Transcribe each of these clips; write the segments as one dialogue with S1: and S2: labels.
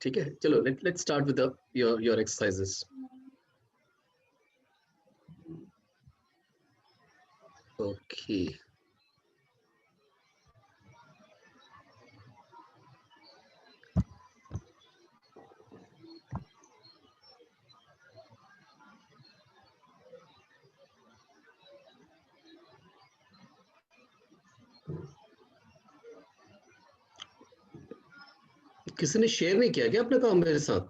S1: ठीक है, चलो let's start with your exercises. Okay. किसी ने शेयर नहीं किया क्या अपना काम मेरे साथ?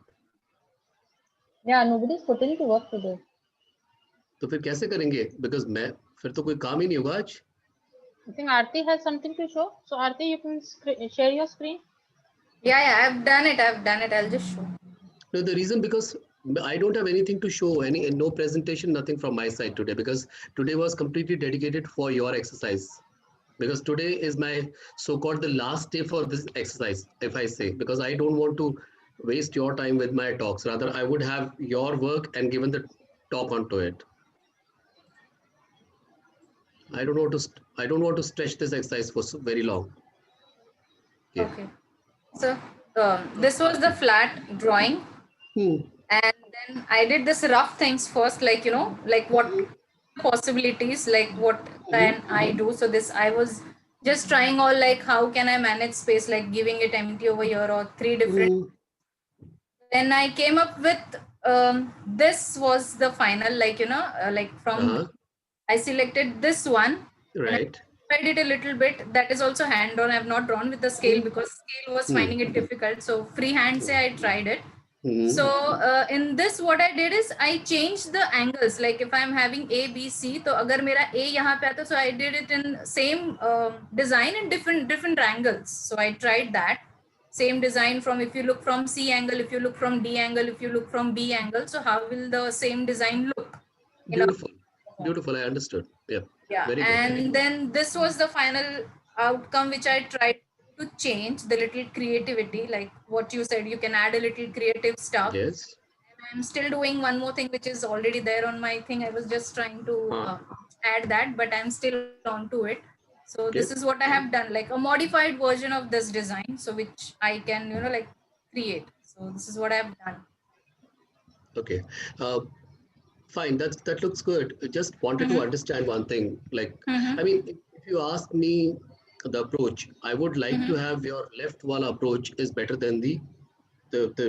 S2: Yeah, nobody's put into work today.
S1: तो फिर कैसे करेंगे? Because मैं फिर तो कोई काम ही नहीं होगा आज.
S2: I think Aarti has something to show. So Aarti, you can share your screen.
S3: Yeah, I've done it. I'll just show.
S1: No, the reason because I don't have anything to show, no presentation, nothing from my side today, because today was completely dedicated for your exercise. Because today is my so-called the last day for this exercise, if I say, because I don't want to waste your time with my talks. Rather, I would have your work and given the talk onto it. I don't want to stretch this exercise for very long.
S3: Okay. So this was the flat drawing. And then I did this rough things first, like, you know, like what possibilities, like what can I do? So this, I was just trying all, like, how can I manage space, like giving it empty over here or 3 different. Then I came up with, this was the final, like, you know, like from, I selected this one.
S1: Right.
S3: I tried it a little bit. That is also hand drawn. I have not drawn with the scale because scale was finding it difficult. So freehand say I tried it. So in this, what I did is I changed the angles. Like if I'm having A, B, C, so agar mera A yahan pe aata, so I did it in same design in different angles. So I tried that same design from, if you look from C angle, if you look from D angle, if you look from B angle, so how will the same design look?
S1: Beautiful. I understood. Yeah.
S3: Yeah.
S1: Very good.
S3: And then this was the final outcome, which I tried to change the little creativity, like what you said, you can add a little creative stuff.
S1: Yes.
S3: And I'm still doing one more thing, which is already there on my thing. I was just trying to add that, but I'm still on to it. So this is what I have done, like a modified version of this design, so which I can, you know, like create. So this is what I've done.
S1: Okay. Fine, that looks good. I just wanted to understand one thing. Like, I mean, if you ask me the approach, I would like to have your left wall approach is better than the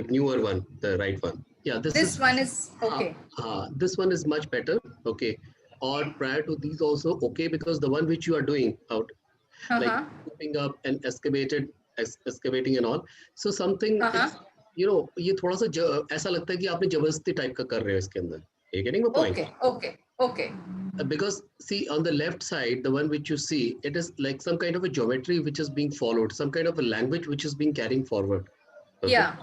S1: newer one, the right one. Yeah, this
S3: one is okay.
S1: This one is much better. Okay. Or prior to these also okay, because the one which you are doing out, like scooping up and excavating and all. So something, you know, ये थोड़ा सा ऐसा लगता है कि आपने जबरदस्ती type का कर रहे हो इसके अंदर. Are you getting my point?
S3: Okay.
S1: Because see, on the left side, the one which you see, it is like some kind of a geometry which is being followed, some kind of a language which is being carrying forward. Okay?
S3: Yeah.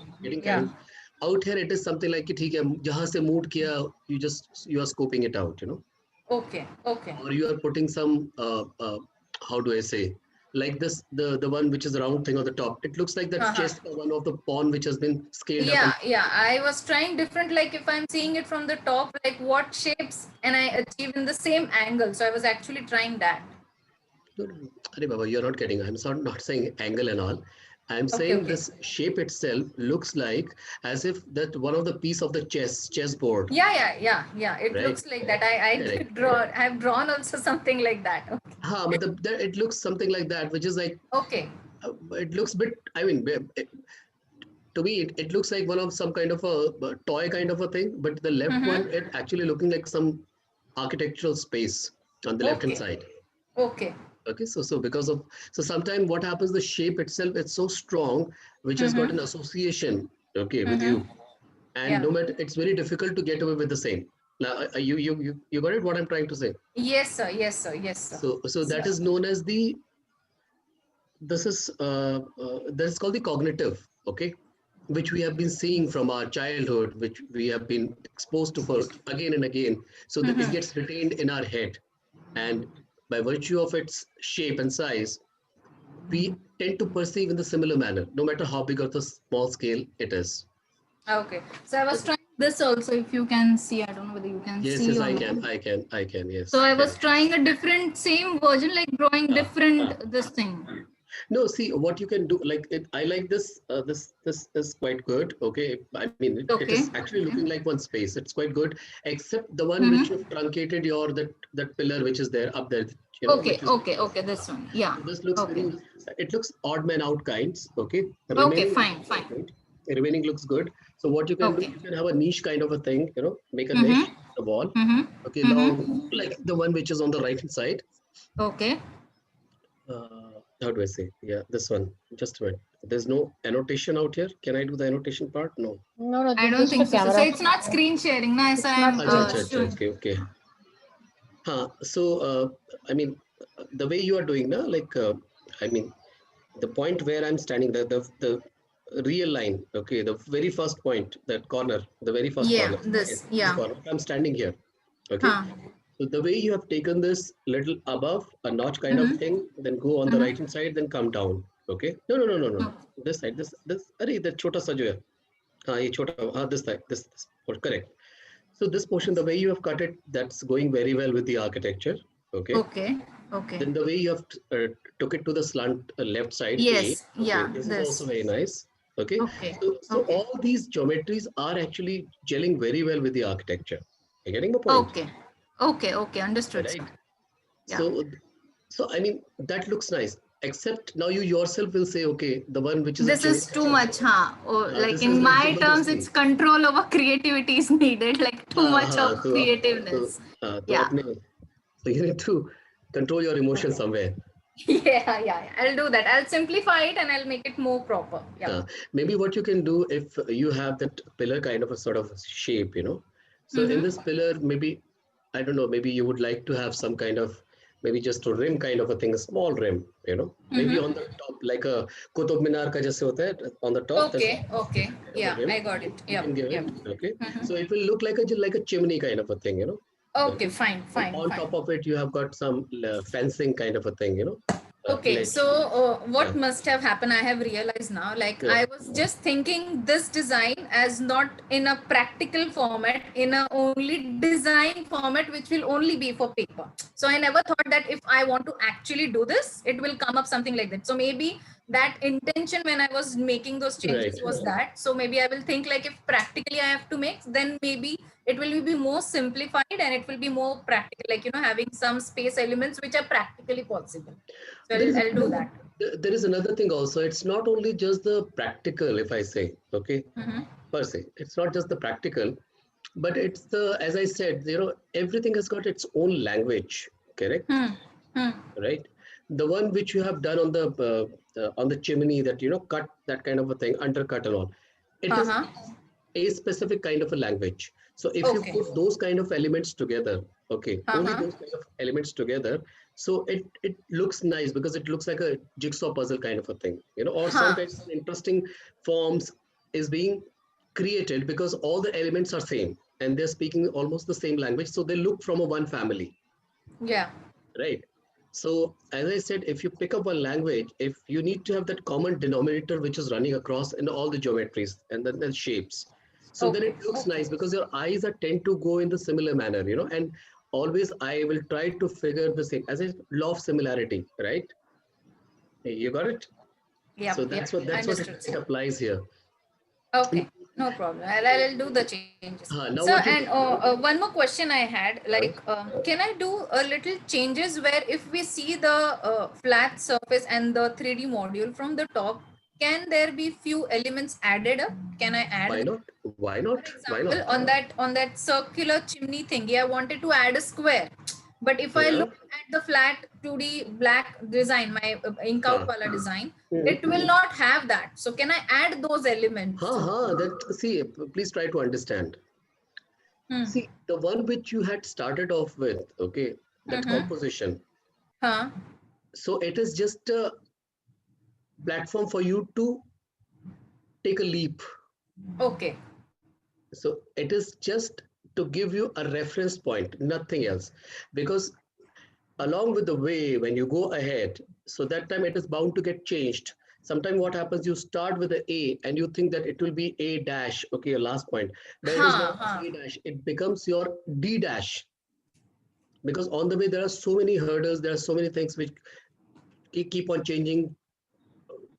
S1: Out here, it is something like, ठीक है, जहाँ से move किया, you are scoping it out, you know.
S3: Okay.
S1: Or you are putting some, how do I say, like this, the one which is the round thing on the top. It looks like that chest of one of the pawn which has been scaled up.
S3: Yeah. I was trying different, like if I'm seeing it from the top, like what shapes and I achieve in the same angle. So I was actually trying that.
S1: No, Baba, you're not getting. I'm not saying angle and all. I'm saying this shape itself looks like as if that one of the piece of the chessboard.
S3: Yeah. It looks like that. I've drawn also something like that.
S1: But it looks something like that, which is like it looks bit. I mean, to me, it looks like one of some kind of a toy kind of a thing. But the left one, it actually looking like some architectural space on the left hand side.
S3: Okay,
S1: so because of sometimes what happens, the shape itself, it's so strong, which has got an association with you, and no matter, it's very difficult to get away with the same. Now you got it, what I'm trying to say?
S3: Yes sir.
S1: So that is known as that's called the cognitive, which we have been seeing from our childhood, which we have been exposed to for again and again, so that it gets retained in our head, and by virtue of its shape and size, we tend to perceive in the similar manner, no matter how big or the small scale it is.
S3: Okay. So I was trying this also, if you can see. I don't know whether you can see.
S1: Yes, I can, yes.
S3: So I was trying a different, same version, like drawing different this thing.
S1: No, see what you can do. Like it, I like this. This is quite good. Okay, I mean it is
S3: Okay.
S1: actually looking like one space. It's quite good, except the one which
S3: Mm-hmm.
S1: you've truncated your that pillar which is there up there. You know,
S3: Okay,
S1: which is
S3: okay, okay. This one. Yeah.
S1: so this looks
S3: Okay.
S1: very. It looks odd man out kinds. Okay, the
S3: Okay,
S1: remaining
S3: fine,
S1: looks
S3: fine.
S1: good. The remaining looks good. So what you can do,
S3: Okay.
S1: you can have a niche kind of a thing. You know, make a niche
S3: Mm-hmm.
S1: on the wall.
S3: Mm-hmm.
S1: Okay,
S3: Mm-hmm.
S1: along like the one which is on the right hand side.
S3: Okay.
S1: How do I say? Yeah, this one. Just a minute. There's no annotation out here. Can I do the annotation part? No.
S2: No, no,
S3: I
S2: this is
S3: don't
S2: just a
S3: think so. So
S2: camera.
S3: it's not screen sharing, na? As
S2: It's
S3: I
S2: not
S3: am
S2: screen.
S1: Acha, acha,
S3: showing.
S1: okay, okay. So, I mean, the way you are doing now, like, I mean, the point where I'm standing, the real line, okay, the very first point, that corner, the very first
S3: Yeah,
S1: corner,
S3: this.
S1: this
S3: Yeah.
S1: corner, I'm standing here, okay.
S3: Huh.
S1: So the way you have taken this little above a notch kind of
S3: Mm-hmm.
S1: thing, then go on the right
S3: Mm-hmm.
S1: hand side, then come down. Okay. No, no, no, no, no. This side, this. Arey, that chota sa jo hai. ये छोटा, this side, this. Correct. So this portion, the way you have cut it, that's going very well with the architecture. Okay.
S3: Okay. Okay.
S1: Then the way you have took it to the slant left side A.
S3: Yes.
S1: Okay,
S3: Yeah.
S1: this is also
S3: This.
S1: very nice. Okay.
S3: Okay.
S1: So
S3: Okay.
S1: all these geometries are actually gelling very well with the architecture. You're getting the point,
S3: Okay. Okay. Okay. Understood, sir.
S1: right?
S3: Yeah.
S1: So I mean that looks nice. Except now you yourself will say, okay, the one which is
S3: This
S1: actually
S3: is too much, huh? Oh, like
S1: this is
S3: in
S1: like
S3: my terms, it's
S1: Jabardasti.
S3: control over creativity is needed. Like too
S1: हाँ
S3: much
S1: हाँ
S3: of
S1: तो
S3: creativeness.
S1: तो
S3: Yeah.
S1: अपने so you need to control your emotions somewhere.
S3: Yeah. I'll do that. I'll simplify it and I'll make it more proper. Yeah.
S1: Maybe what you can do if you have that pillar kind of a sort of shape, you know. So in this
S3: Mm-hmm.
S1: pillar, maybe I don't know, maybe you would like to have some kind of maybe just a rim kind of a thing, a small rim, you know, maybe on the
S3: Mm-hmm.
S1: top, like a Qutub Minar ka jaise hota hai, on the top. That's
S3: Okay. Okay.
S1: kind of a
S3: Yeah,
S1: rim.
S3: I got it.
S1: You
S3: Yep.
S1: can give it,
S3: Yep.
S1: okay. So
S3: Mm-hmm.
S1: it will look like a chimney kind of a thing, you know.
S3: Okay.
S1: Okay.
S3: Fine.
S1: And
S3: Fine.
S1: on
S3: Fine.
S1: top of it, you have got some fencing kind of a thing, you know,
S3: Okay,
S1: ledge.
S3: so what
S1: Uh,
S3: must have happened, I have realized now, like
S1: yeah.
S3: I was just thinking this design as not in a practical format, in a only design format, which will only be for paper. So I never thought that if I want to actually do this, it will come up something like that. So maybe that intention when I was making those
S1: Right.
S3: changes was that. So maybe I will think like if practically I have to make, then maybe it will be more simplified and it will be more practical, like, you know, having some space elements which are practically possible. So
S1: There is
S3: I'll do that.
S1: there is another thing also. It's not only just the practical, if I say, okay,
S3: Mm-hmm.
S1: per se. It's not just the practical, but it's the, as I said, you know, everything has got its own language, correct?
S3: Hmm. Hmm.
S1: Right? The one which you have done on the chimney, that you know, cut that kind of a thing, undercut and all. It is
S3: Uh-huh.
S1: a specific kind of a language. So if you
S3: Okay.
S1: put those kind of elements together, okay, only
S3: Uh-huh.
S1: those kind of elements together, so it looks nice because it looks like a jigsaw puzzle kind of a thing, you know, or some
S3: Huh.
S1: kind of interesting forms is being created because all the elements are same and they're speaking almost the same language, so they look from a one family,
S3: Yeah.
S1: right? So as I said, if you pick up one language, if you need to have that common denominator which is running across in all the geometries and then the shapes, so then
S3: Okay.
S1: it looks
S3: Okay.
S1: nice because your eyes are tend to go in the similar manner, you know, and always I will try to figure the same as a law of similarity, right? You got it? So
S3: Yep. Yep.
S1: that's what
S3: Understood,
S1: it
S3: sir.
S1: applies here.
S3: Okay. No problem. I'll do the changes.
S1: Now
S3: So,
S1: what you
S3: and
S1: can do,
S3: one more question I had,
S1: uh,
S3: like, can I do a little changes where if we see the flat surface and the 3D module from the top, can there be few elements added up? Can I add
S1: why
S3: them?
S1: not? Why
S3: For
S1: not? Why
S3: example,
S1: not?
S3: on that circular chimney thingy, I wanted to add a square. But if I
S1: Yeah.
S3: look at the flat 2D black design, my ink out
S1: Huh.
S3: wala design, it
S1: Mhm.
S3: will not have that. So can I add those elements too?
S1: That see, please try to understand.
S3: Hmm.
S1: See, the one which you had started off with, okay, that
S3: Mm-hmm.
S1: composition.
S3: Huh.
S1: So it is just a platform for you to take a leap.
S3: Okay.
S1: So it is just to give you a reference point, nothing else. Because along with the way, when you go ahead, so that time it is bound to get changed. Sometimes what happens, you start with the A and you think that it will be A dash, okay, your last point, but it is
S3: Huh.
S1: not
S3: Huh.
S1: A dash, it becomes your D dash. Because on the way, there are so many hurdles, there are so many things which keep on changing,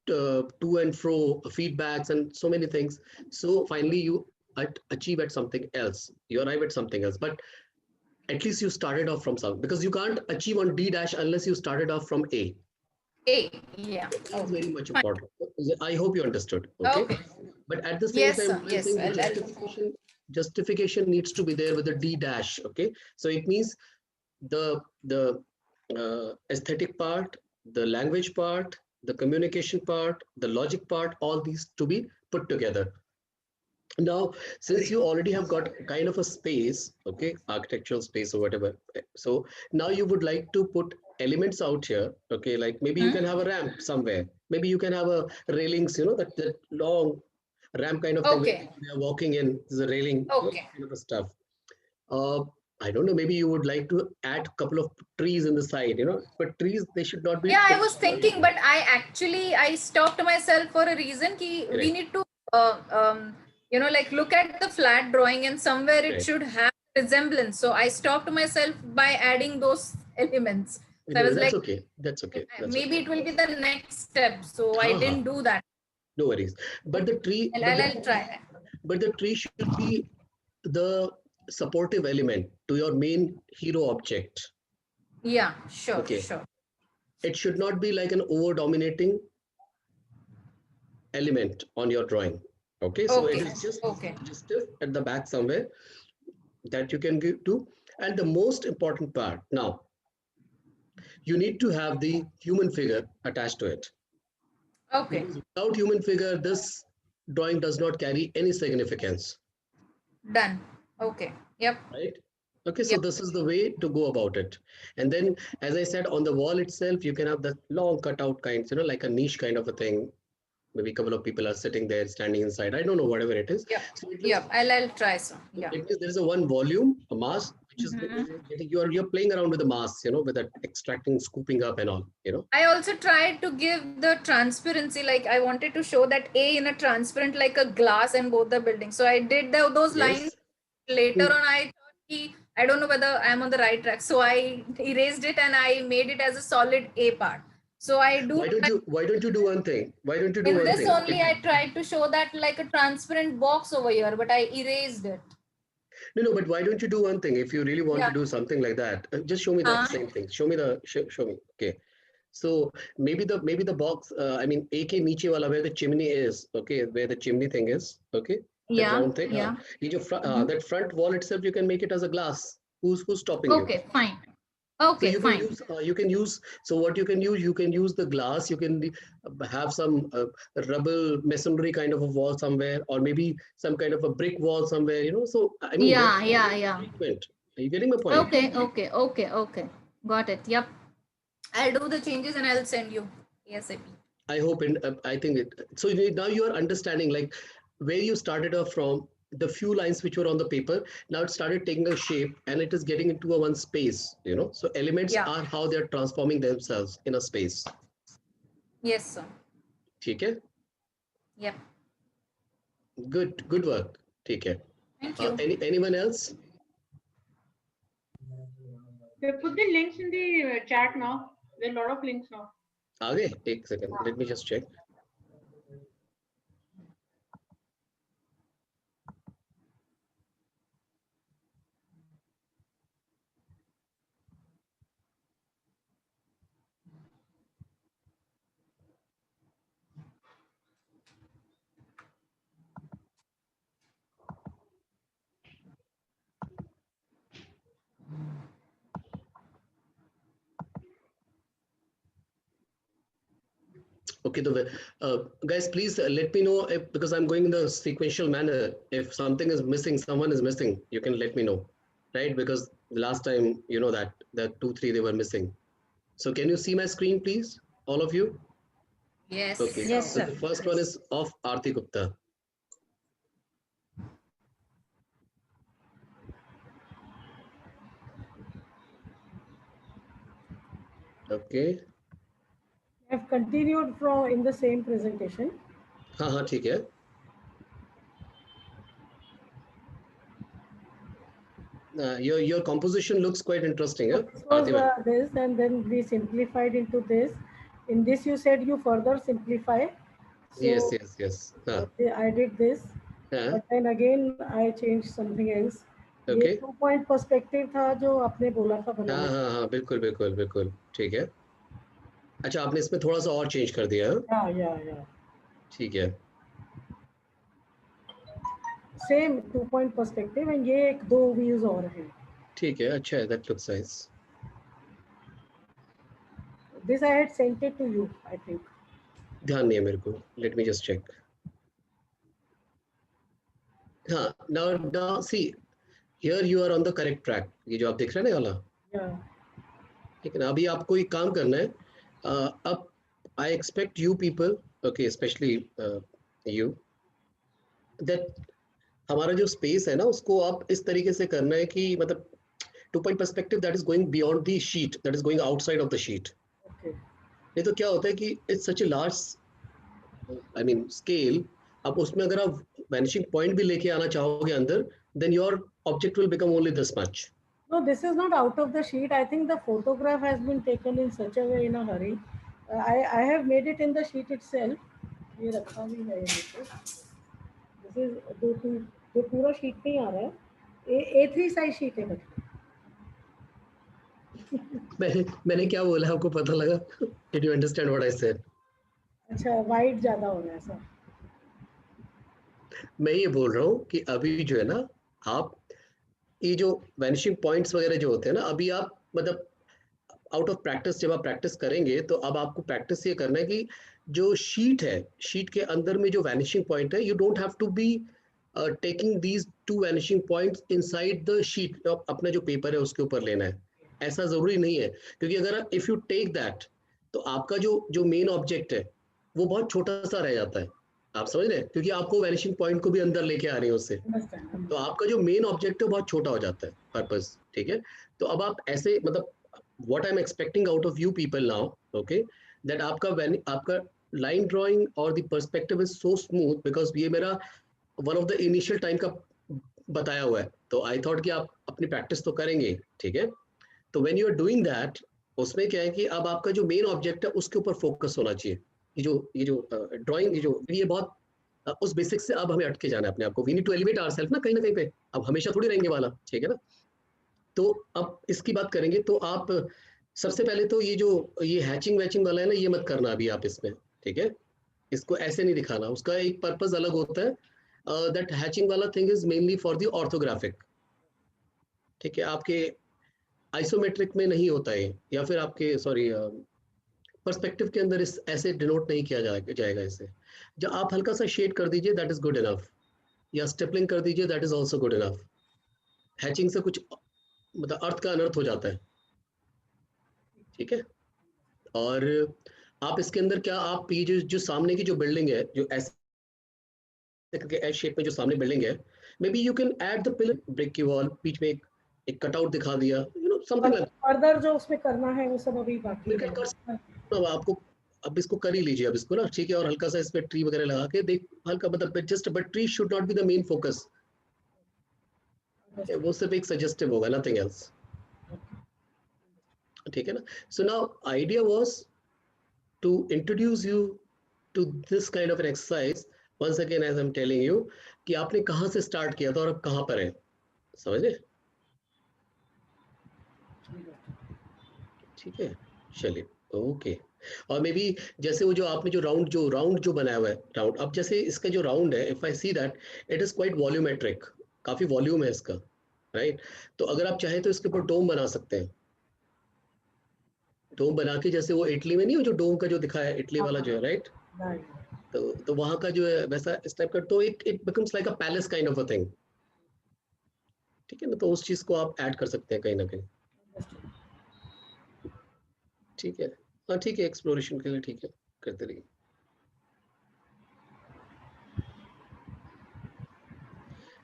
S1: to and fro feedbacks and so many things. So finally you achieve at something else. You arrive at something else. But at least you started off from something, because you can't achieve on D dash unless you started off from A.
S3: Yeah.
S1: It's very much important. I hope you understood. Okay.
S3: Okay.
S1: But at the same
S3: Yes,
S1: time,
S3: sir.
S1: I
S3: Yes.
S1: think the justification needs to be there with a D dash. Okay. So it means the aesthetic part, the language part, the communication part, the logic part, all these to be put together. Now, since you already have got kind of a space, okay, architectural space or whatever, so now you would like to put elements out here, okay, like maybe you can have a ramp somewhere, maybe you can have a railings, that long ramp kind of thing where
S3: Okay.
S1: we are walking in, there's a railing,
S3: Okay.
S1: kind of a stuff. Uh, I don't know, maybe you would like to add a couple of trees in the side, but trees, they should not be.
S3: Yeah, I was thinking, but I stopped myself for a reason. We
S1: Correct.
S3: need to, like look at the flat drawing, and somewhere it
S1: Right.
S3: should have resemblance. So I stopped myself by adding those elements. So I was
S1: That's
S3: like,
S1: okay. That's okay. That's
S3: maybe
S1: okay.
S3: it will be the next step. So I didn't do that.
S1: No worries. But the tree,
S3: I'll try.
S1: but the tree should be the supportive element to your main hero object.
S3: Yeah, sure,
S1: Okay.
S3: sure.
S1: It should not be like an over dominating element on your drawing. Okay. So it is just at the back somewhere that you can give to. And the most important part now, you need to have the human figure attached to it.
S3: Okay.
S1: Because without human figure, this drawing does not carry any significance.
S3: Done. Okay. Yep.
S1: Right. Okay, so this is the way to go about it. And then, as I said, on the wall itself, you can have the long cutout kinds, like a niche kind of a thing. Maybe a couple of people are sitting there, standing inside. I don't know, whatever it is.
S3: Yep.
S1: So it
S3: Yep. I'll try some. Yeah.
S1: it means there is a one volume, a mass, which is you're playing around with the mass, with that extracting, scooping up and all.
S3: I also tried to give the transparency, like I wanted to show that A in a transparent, like a glass, and both the buildings. So I did those lines. Later on, I thought I don't know whether I'm on the right track. So I erased it and I made it as a solid A part. So I do.
S1: Why don't you do one thing? Why don't you do
S3: In
S1: one
S3: this
S1: thing?
S3: only, I tried to show that like a transparent box over here, but I erased it.
S1: No, but why don't you do one thing? If you really want to do something like that, just show me that same thing. Show me show me. Okay. So maybe the box, I mean, AK niche wala, where the chimney is, okay, where the chimney thing is, okay, the round thing.
S3: Yeah.
S1: That front wall itself, you can make it as a glass. Who's stopping you?
S3: Okay, fine.
S1: So
S3: Okay, fine.
S1: you can use. So what you can use the glass. You can have some rubble masonry kind of a wall somewhere, or maybe some kind of a brick wall somewhere. So I mean,
S3: Yeah.
S1: frequent. Are you getting my point?
S3: Okay. Got it. Yep. I'll do the changes and I'll send you ASAP.
S1: I hope, and I think it. So now you are understanding like where you started off from, the few lines which were on the paper. Now it started taking a shape, and it is getting into a one space. So elements are how they are transforming themselves in a space.
S3: Yes, sir.
S1: Okay.
S3: Yep.
S1: Good work. Take care.
S3: Thank you.
S1: Anyone else?
S4: They put the links in the chat now. There are a lot of links now.
S1: Okay, take a second. Let me just check. Okay, guys, please let me know because I'm going in the sequential manner. If something is missing, someone is missing, you can let me know, right? Because the last time, that 2, 3 they were missing. So can you see my screen, please, all of you?
S3: Yes.
S1: Okay.
S2: Yes,
S1: So
S2: sir.
S1: the first one is of Aarti Gupta. Okay.
S5: I've continued from in the same presentation.
S1: हाँ ठीक है. Your composition looks quite interesting.
S5: So this was this, and then we simplified into this. in this you said you further simplify. So
S1: yes.
S5: I did this, but then again I changed something else. ये
S1: okay
S5: 2 point perspective था जो आपने बोला था बनाने का.
S1: हाँ बिल्कुल ठीक है. अच्छा आपने इसमें थोड़ा सा और चेंज कर दिया.
S5: Yeah.
S1: ठीक है.
S5: Same 2 point perspective and ये एक 2 views और हैं.
S1: ठीक है. अच्छा है. That looks nice.
S5: This I had sent it to you, I think.
S1: ध्यान नहीं है मेरे को. Let me just check. हाँ. Now see. Here you are on the correct track. ये जो आप देख रहे हैं ना वाला.
S5: Yeah.
S1: ठीक है ना. अभी आपको एक काम करना है. अब I expect you people, okay, especially you, that हमारा जो स्पेस है ना उसको आप इस तरीके से करना है कि मतलब 2 point perspective that is going beyond the sheet, that is going outside of the sheet.
S5: Okay.
S1: नहीं तो क्या होता है कि it's such a large, I mean scale. अब उसमें अगर आप vanishing point भी लेके आना चाहोगे अंदर, then your object will become only this much.
S5: No, this is not out of the sheet. I think the photograph has been taken in such a way in a hurry. I have made it in the sheet itself. ये रखा भी है यहाँ पे. This is जो पूरा sheet नहीं आ रहा है. A3 size sheet है बस.
S1: मैंने क्या बोला आपको पता लगा? Did you understand what I said?
S5: अच्छा वाइड ज्यादा हो रहा है सर.
S1: मैं ये बोल रहा हूँ कि अभी जो है ना आप ये जो वैनिशिंग पॉइंट्स वगैरह जो होते हैं ना अभी आप मतलब आउट ऑफ प्रैक्टिस जब आप प्रैक्टिस करेंगे तो अब आपको प्रैक्टिस ये करना है कि जो शीट है शीट के अंदर में जो वैनिशिंग पॉइंट है you don't have to be taking these 2 vanishing points inside the sheet. अपना जो पेपर है उसके ऊपर लेना है. ऐसा जरूरी नहीं है क्योंकि अगर इफ यू टेक दैट तो आपका जो मेन ऑब्जेक्ट है वो बहुत छोटा सा रह जाता है. आप समझ रहे हैं क्योंकि आपको वैनिशिंग पॉइंट को भी अंदर लेके आ रही है उससे. तो आपका जो मेन ऑब्जेक्ट है बहुत छोटा हो जाता है पर्पस. ठीक है. तो अब आप ऐसे मतलब what I'm expecting out of you people now, okay, that आपका line drawing और the perspective is so smooth because ये मेरा one of the initial time का बताया हुआ है. तो I thought कि आप अपनी practice तो करेंगे. ठीक है. तो when you are doing that उसमें क्या है कि अब आपका जो मेन ऑब्जेक्ट है उसके ऊपर फोकस होना चाहिए. ये जो ड्राइंग ये बहुत उस बेसिक से अब हमें अटके जाना है अपने आप को. We need to elevate ourselves ना कहीं पे. अब हमेशा थोड़ी रहेंगे वाला. ठीक है ना. तो अब इसकी बात करेंगे तो आप सबसे पहले तो ये हैचिंग वैचिंग वाला है ना ये मत करना अभी आप इसमें. ठीक है. इसको ऐसे नहीं दिखाना. उसका एक पर्पस अलग होता है. दैट हैचिंग वाला thing is mainly for the orthographic. ठीक है. आपके आइसोमेट्रिक में नहीं होता है या फिर आपके सॉरी पर्सपेक्टिव के अंदर इस ऐसे डिनोट नहीं किया जाएगा इसे. जब आप हल्का सा शेड कर दीजिए दैट इज गुड इनफ या स्टेपलिंग कर दीजिए that is also good enough. Hatching से कुछ मतलब अर्थ का अनर्थ हो जाता है. ठीक है. और आप इसके अंदर क्या आप ये जो सामने की जो बिल्डिंग है जो ऐसे करके एस शेप में जो सामने बिल्डिंग है may be you can add the pillar brick की वॉल बीच में एक कटआउट दिखा दिया you know something like.
S5: Further जो उसमें करना है वो सब अभी बाकी है.
S1: अब आपको अब इसको कर ही लीजिए अब इसको ना. ठीक है. और हल्का सा इस पे ट्री वगैरह लगा के देख हल्का मतलब just but tree should not be the main focus. वो सिर्फ एक सजेस्टिव होगा नथिंग एल्स. ठीक है ना. So now idea was to introduce you to this kind of an exercise once again as I am telling you कि आपने कहाँ से स्टार्ट किया था और अब कहाँ पर है. समझे. ठीक है. चलिए. ओके. और मे बी जैसे वो जो आपने जो राउंड जो बनाया हुआ है राउंड अब जैसे इसका जो राउंड है if I see that it is quite volumetric. काफी वॉल्यूम है इसका. राइट. तो अगर आप चाहें तो इसके ऊपर डोम बना सकते हैं. डोम बना के जैसे वो इटली में नहीं हो जो डोम का जो दिखा है इटली वाला जो है. राइट. तो वहां का जो है वैसा इस टाइप का तो it becomes like a palace kind of a thing. ठीक है ना. तो उस चीज को आप ऐड कर सकते हैं कहीं ना कहीं. ठीक है. हाँ ठीक है. एक्सप्लोरेशन के लिए ठीक है. करते रहिए.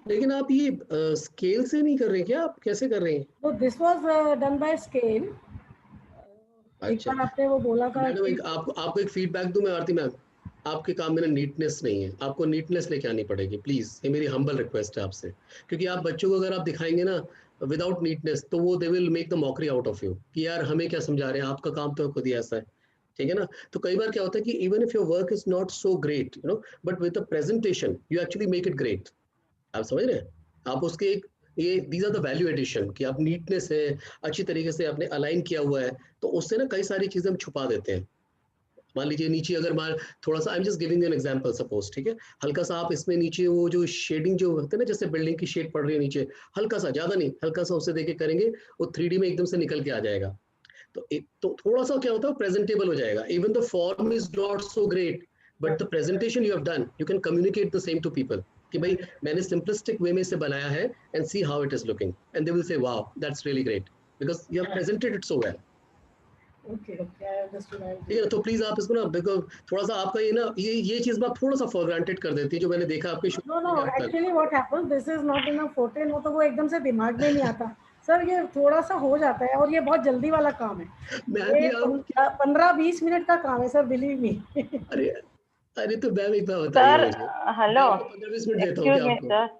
S1: लेकिन आप ये स्केल से नहीं कर रहे क्या. आप कैसे कर रहे हैं.
S5: तो this was done by scale.
S1: अच्छा.
S5: आपने वो बोला था
S1: मैडम आपको एक फीडबैक दूं मैं आरती मैम. आपके काम में ना नीटनेस नहीं है. आपको नीटनेस लेके आनी पड़ेगी प्लीज. ये मेरी हम्बल रिक्वेस्ट है आपसे क्योंकि आप बच्चों को अगर आप दिखाएंगे ना विदाउट नीटनेस तो वो they will make the mockery out of you कि यार हमें क्या समझा रहे हैं. आपका काम तो खुद ही ऐसा है. ठीक है ना। तो कई बार क्या होता है कि even if your work is not so great, you know, but with the presentation you actually make it great. आप समझ रहे हैं, आप उसके एक ये these are the value addition कि आप नीटनेस है, अच्छी तरीके से आपने अलाइन किया हुआ है, तो उससे ना कई सारी चीजें हम छुपा देते हैं। मान लीजिए नीचे अगर मान थोड़ा सा, I am just giving an example, suppose, ठीक है, हल्का सा आप इसमें नीचे वो जो शेडिंग जो होते हैं ना, जैसे बिल्डिंग की शेड पड़ रही है नीचे, हल्का सा, ज्यादा नहीं, हल्का सा उसे देके करेंगे, वो 3D में एकदम से निकल के आ जाएगा। तो थोड़ा सा क्या होता है, प्रेजेंटेबल हो जाएगा। Even the form is not so great, but the presentation you have done, you can communicate the same to people कि भाई मैंने सिंपलिस्टिक वे में इसे बनाया है, and see how it is looking, and they will say wow that's really great because you have presented it so well.
S5: Okay, okay, I understood.
S1: ठीक है, तो प्लीज आप इसको ना, बिकॉज थोड़ा सा आपका ये ना, ये चीज आप थोड़ा सा फॉर ग्रांटेड कर देती है, जो मैंने देखा आपके
S5: No, no, actually what happens, this is not in a forte, no, तो वो एकदम से दिमाग में नहीं आता सर, ये थोड़ा सा हो जाता है, और ये बहुत जल्दी वाला काम है, ये 15-20 मिनट का काम है सर, बिलीव मी।
S1: अरे अरे तो मैम एक बात बताइए मुझे,
S6: हेलो,
S1: 15-20 मिनट देता हूँ
S6: एक्सक्यूज
S1: क्या
S6: मी
S1: आपको?
S6: सर,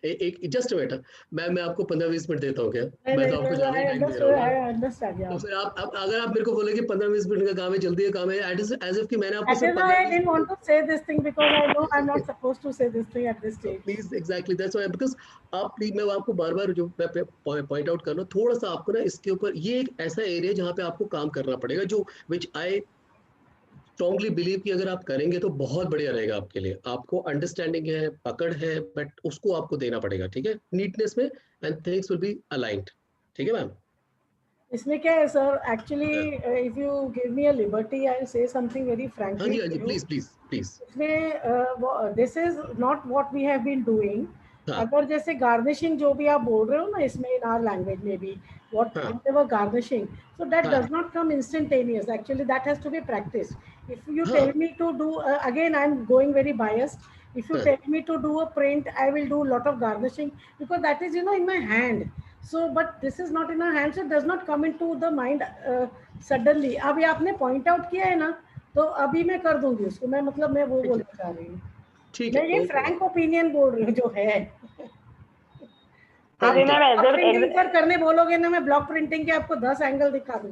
S1: एक जस्ट बेटा, मैं आपको 15-20 मिनट देता हूँ क्या?
S5: नहीं
S1: मैं तो आपको ज्यादा ही टाइम दे रहा हूँ ना।
S5: I understand,
S1: तो
S5: yeah.
S1: फिर आप अगर आप मेरे को बोले कि 15-20 मिनट का काम है, जल्दी का काम है, एज इफ कि मैंने आपको
S5: That
S1: सिर्फ
S5: is why I
S1: 15-20
S5: didn't want to say this thing, because I know I'm not supposed to say this thing at this stage.
S1: Please exactly that's why, because आप प्लीज, मैं आपको बार बार जो मैं point out कर रहा हूँ, थोड़ा सा आपको ना इसके ऊपर, ये एक ऐसा एरिया जहाँ पे आपको काम करना पड़ेगा, जो विच आई स्ट्रॉन्गली बिलीव कि अगर आप करेंगे तो बहुत बढ़िया रहेगा आपके लिए। आपको अंडरस्टैंडिंग है, पकड़ है, बट उसको आपको देना पड़ेगा, ठीक है, नीटनेस में, and things will be aligned. ठीक है मैम?
S5: इसमें क्या है sir, actually if you give me a liberty, I say something very
S1: हाँ जी,
S5: फ्रैंकली
S1: हाँ जी,
S5: to you.
S1: Please please please.
S5: इसमें this is not what we have been doing.
S1: हाँ
S5: अगर जैसे गार्निशिंग जो भी आप बोल रहे हो ना, इसमें इन आवर लैंग्वेज में भी
S1: हाँ
S5: what ever garnishing, so that
S1: हाँ
S5: does not come instantaneous, actually that has to be practiced. If you
S1: हाँ
S5: tell me to do again, I'm going very biased. If you
S1: हाँ
S5: tell me to do a print, I will do a lot of garnishing, because that is, you know, in my hand. So but this is not in our hands, so it does not come into the mind suddenly. अभी आपने point out किया है ना, तो अभी मैं कर दूंगी उसको, मैं मतलब मैं वो बोलना चाह रही हूँ,
S1: ठीक
S5: मैं
S1: है,
S5: ये
S1: ओके।
S5: फ्रैंक ओपिनियन बोल रही हूँ जो है।
S6: तो
S5: आप
S6: भी मैम
S5: ब्लॉक प्रिंटिंग पर करने बोलोगे ना, मैं ब्लॉक प्रिंटिंग के आपको 10 एंगल दिखा दूँ,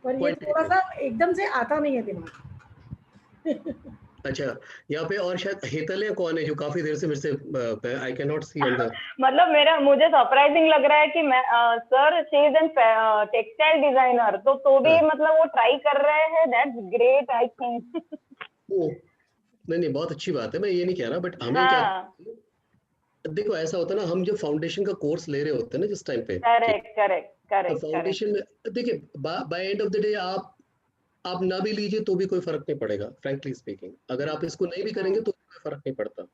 S5: पर ये
S1: पॉइंट
S5: थोड़ा सा एकदम से आता नहीं है दिमाग।
S1: अच्छा, यहाँ पे और शायद हेतल है, कौन है जो काफी देर से मेरे से, I can not see on the,
S6: मतलब मुझे सरप्राइजिंग लग रहा है कि मैं sir she is an textile designer, तो भी मतलब वो ट्राई कर रहे हैं, दैट्स ग्रेट आई थिंक।
S1: नहीं बहुत अच्छी बात है, मैं ये नहीं कह रहा, बट हमें क्या,
S6: हाँ,
S1: देखो ऐसा होता है ना, हम जब फाउंडेशन का कोर्स ले रहे होते हैं ना जिस टाइम पे,
S6: करेक्ट करेक्ट
S1: तो
S6: करेक्ट करेक्ट।
S1: फाउंडेशन में देखिए, by end of the day आप ना भी लीजिए तो भी कोई फर्क नहीं पड़ेगा, फ्रैंकली स्पीकिंग। अगर आप इसको नहीं भी करेंगे तो कोई फर्क नहीं पड़ता,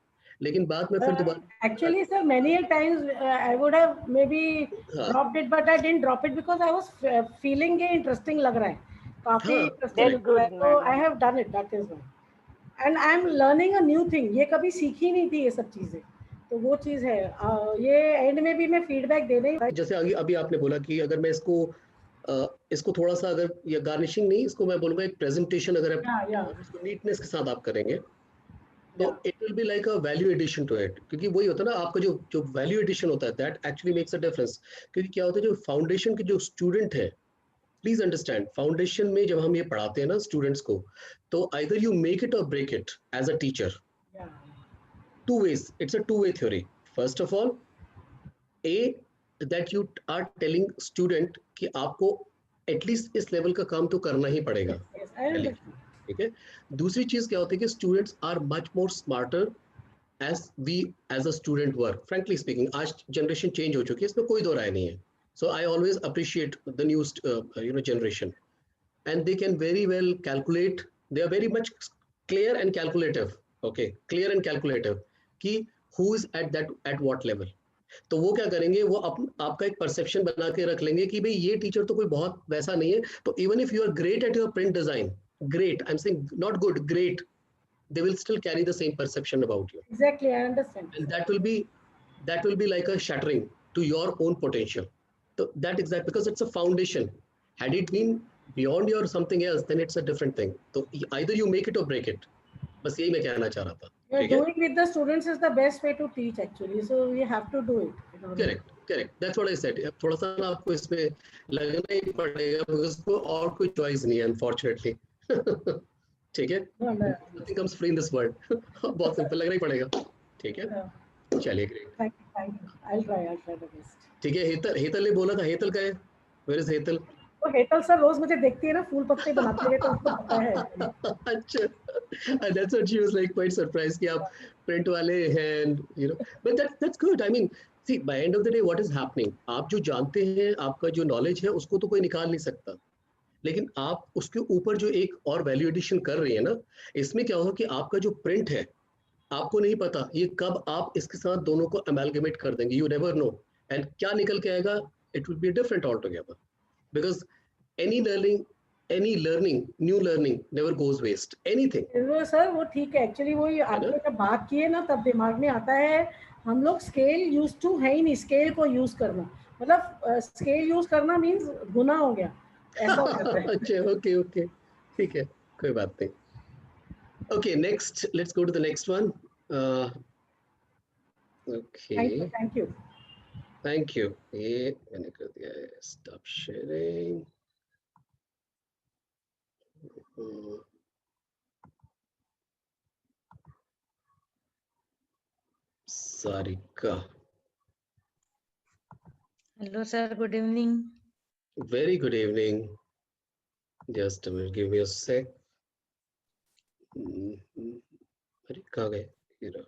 S1: लेकिन बाद में फिर दोबारा
S5: Actually, sir, many a times I would have maybe
S1: हाँ
S5: dropped it, but I didn't drop it because I was feeling it interesting लग रहा है, काफी
S1: हाँ
S5: interesting
S6: दैट्स
S5: लग रहा है,
S6: गुड
S5: तो I
S6: ma'am.
S5: have done it, that is why. And I am learning a new thing, ये कभी सीखी नहीं थी ये सब चीजें, तो वो चीज है। ये एंड में भी मैं फीडबैक दे रही हूँ।
S1: जैसे आगे अभी आपने बोला कि अगर मैं इसको थोड़ा सा, अगर ये गार्निशिंग नहीं, इसको मैं बोलूंगा एक प्रेजेंटेशन, अगर आप इसको नीटनेस के साथ आप करेंगे तो it will be like a value addition to it, क्योंकि वही होता है ना, आपका जो वैल्यू एडिशन होता है, that actually makes a difference. क्योंकि क्या होता है, जो फाउंडेशन के जो स्टूडेंट है, प्लीज अंडरस्टैंड, फाउंडेशन में जब हम ये पढ़ाते हैं ना स्टूडेंट्स को, तो आइदर यू मेक इट और break it as a teacher, two ways, it's a two-way theory. First of all, a that you are telling student कि आपको एटलीस्ट इस लेवल का काम तो करना ही पड़ेगा, पहली, ठीक है। दूसरी चीज क्या होती है कि students are much more smarter as we as a student work, frankly speaking. आज जनरेशन चेंज हो चुकी है, इसमें कोई दो राय नहीं है। So I always appreciate the new generation, and they can very well calculate, they are very much clear and calculative, okay, clear and calculative कि who is at what level। तो वो क्या करेंगे, वो आपका एक परसेप्शन बना के रख लेंगे कि भाई ये टीचर तो कोई बहुत वैसा नहीं है, तो even if you are great at your print design, great, I am saying not good, great, they will still carry the same perception about you,
S5: Exactly, I understand.
S1: and that will be like a shattering to your own potential. So that exact, because it's a foundation. Had it been beyond your something else, then it's a different thing. So either you make it or break it. बस यही मैं कहना चाह रहा था।
S5: Yeah, doing with the students is the best way to teach actually, so we have to do it.
S1: Correct, correct, that's what I said. थोड़ा सा ना आपको इसमें लगना ही पड़ेगा बिकॉज़ को और कोई चॉइस नहीं है अनफॉर्चुनेटली। ठीक है, nothing comes free in this world. बहुत सिंपल, लगना ही पड़ेगा। ठीक है, चलिए great,
S5: thank you, I try the best.
S1: ठीक है, हेतल ने बोला था, हेतल का है, वेयर इज हेतल?
S5: तो हेतल सर रोज मुझे देखती है ना, फूल पत्ते बनाते हुए, तो उसको पता है।
S1: अच्छा, that's what she was like quite surprised कि आप print वाले हैं, you know, but that's good. I mean, see, by end of the day, what is happening? आप जो जानते हैं, आपका जो knowledge है, उसको तो कोई निकाल नहीं सकता, लेकिन आप उसके ऊपर जो एक और वैल्यू एडिशन कर रही है ना, इसमें क्या होगा कि आपका जो प्रिंट है, आपको नहीं पता ये कब आप इसके साथ दोनों को अमेलगेमेट कर देंगे, यू नेवर नो, एंड क्या निकल के आएगा, it will be different altogether, because any learning new learning never goes waste, anything.
S5: वो सर वो ठीक है, एक्चुअली वो आपने जब बात की है ना, तब दिमाग में आता है हम लोग स्केल यूज टू है ही नहीं, स्केल को यूज करना मतलब स्केल यूज करना मींस गुनाह हो गया, ऐसा हो जाता है।
S1: अच्छा, ओके ओके, ठीक है, कोई बात नहीं। Okay, next, let's go to the next one. Okay,
S5: thank you.
S1: Thank you. ये मैंने कर दिया है, stop sharing. Sarika,
S7: hello sir, good evening.
S1: Very good evening, just a minute, give me a sec. अरे कहाँ गए ये रहा।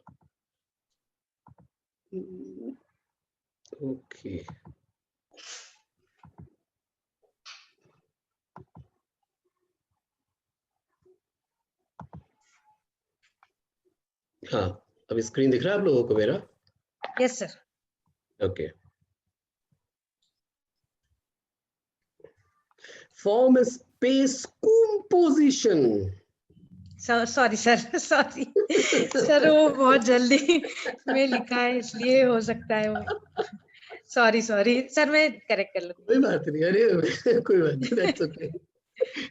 S1: ओके, हाँ, अभी स्क्रीन दिख रहा है आप लोगों को मेरा?
S7: Yes sir.
S1: Okay, form a space composition.
S7: Sorry sir, sorry sir, वो बहुत जल्दी में लिखा है इसलिए हो सकता है वो। सॉरी सर, मैं करेक्ट कर लूँगी।
S1: कोई बात नहीं, अरे कोई बात नहीं, दैट्स ओके,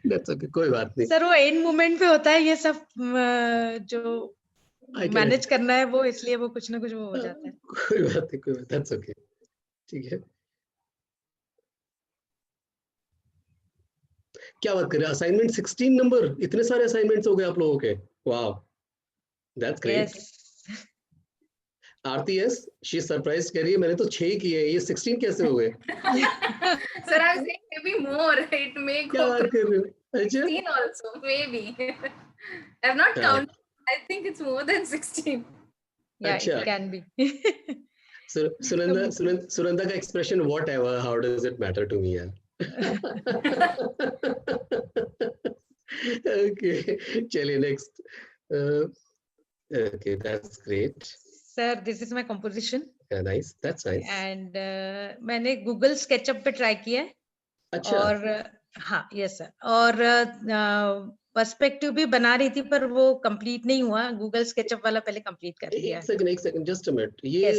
S1: दैट्स ओके, कोई बात नहीं
S7: सर, वो एंड मोमेंट पे होता है ये सब, जो मैनेज करना है वो, इसलिए वो कुछ ना कुछ वो हो जाता है।
S1: कोई बात नहीं, कोई बात, दैट्स ओके, ठीक है। क्या बात कर रहे हैं, असाइनमेंट 16 नंबर, इतने सारे असाइनमेंट्स हो गए आप लोगों के, wow, that's great. Aarti S, she surprise कर रही है, मैंने तो 6 किए हैं, ये 16 कैसे हो गए?
S3: Sir, I'm saying maybe more. It may
S1: क्या
S3: go
S1: बात कर रहे हो? अच्छा,
S3: 16 also, maybe. I've not counted. I think it's more than 16.
S7: Yeah,
S1: अच्छा,
S7: it can be.
S1: सुनंदा का expression whatever, how does it matter to me यार। Okay, चलिए next. Okay, that's great
S7: sir, this is my composition.
S1: Nice, that's nice.
S7: And मैंने Google SketchUp पे try किया है।
S1: अच्छा,
S7: और हाँ, यस सर, और पर्सपेक्टिव भी बना रही थी, पर वो कंप्लीट नहीं हुआ। गूगल स्केचअप वाला पहले कंप्लीट कर लिया।
S1: एक सेकंड, जस्ट अ मिनट, ये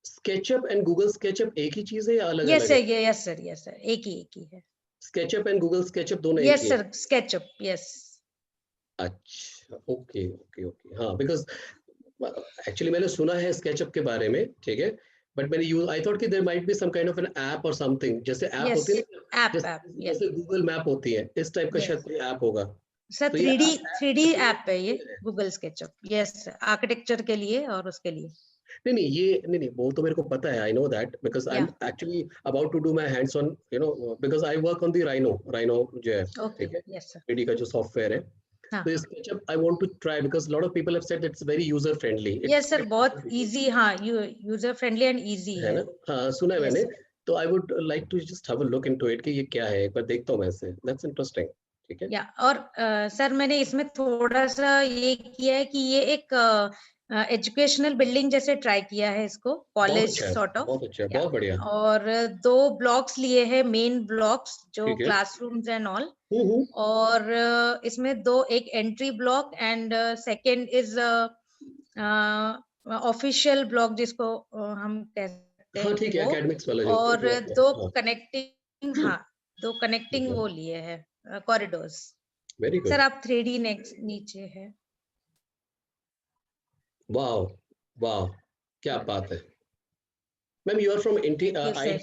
S1: स्केचअप एंड गूगल स्केचअप एक ही चीज है या अलग अलग है?
S7: यस सर, एक ही है।
S1: स्केचअप एंड गूगल स्केचअप दोनों एक ही है?
S7: Yes sir, SketchUp, yes.
S1: अच्छा, ओके ओके ओके, हाँ, बिकॉज एक्चुअली मैंने सुना है स्केचअप के बारे में, ठीक है, बट मैंने यूज, आई थॉट कि there might be some kind of an app और समथिंग, जैसे ऐप होती है ना, जैसे गूगल मैप होती है, इस टाइप का शायद कोई ऐप होगा
S7: सर। 3D ऐप है ये गूगल स्केचअप, यस, आर्किटेक्चर के लिए और उसके लिए।
S1: नहीं, ये नहीं, वो तो मेरे को पता है, I know that, because I am actually about to do my hands on, you know, because I work on the Rhino जो है, ठीक है, 3D का जो सॉफ्टवेयर है, तो SketchUp I want to try because a lot of people have said it's very user friendly.
S7: Yes sir, बहुत easy, हाँ, user friendly and easy है
S1: ना, हाँ, सुना है मैंने, तो I would like to just have a look into it कि ये क्या है, एक बार देखता हूँ मैं इसे, that's interesting, ठीक है।
S7: या और सर, मैंने इसमें थोड़ा सा ये किया है कि ये एक एजुकेशनल बिल्डिंग जैसे ट्राई किया है इसको, कॉलेज सॉर्ट ऑफ।
S1: बहुत अच्छा, बहुत बढ़िया।
S7: और 2 ब्लॉक्स लिए हैं, मेन ब्लॉक्स जो क्लासरूम्स एंड ऑल, और इसमें 2, एक entry block and second is official block, जिसको हम कहते हैं,
S1: ठीक है, एकेडमिक्स वाला जो,
S7: और 2 कनेक्टिंग, हाँ, 2 कनेक्टिंग वो लिए हैं कॉरिडोर्स।
S1: वेरी गुड
S7: सर, आप 3D नेक्स्ट नीचे है।
S1: वाओ वाओ, क्या बात है, Ma'am, you are from
S7: you,
S1: IT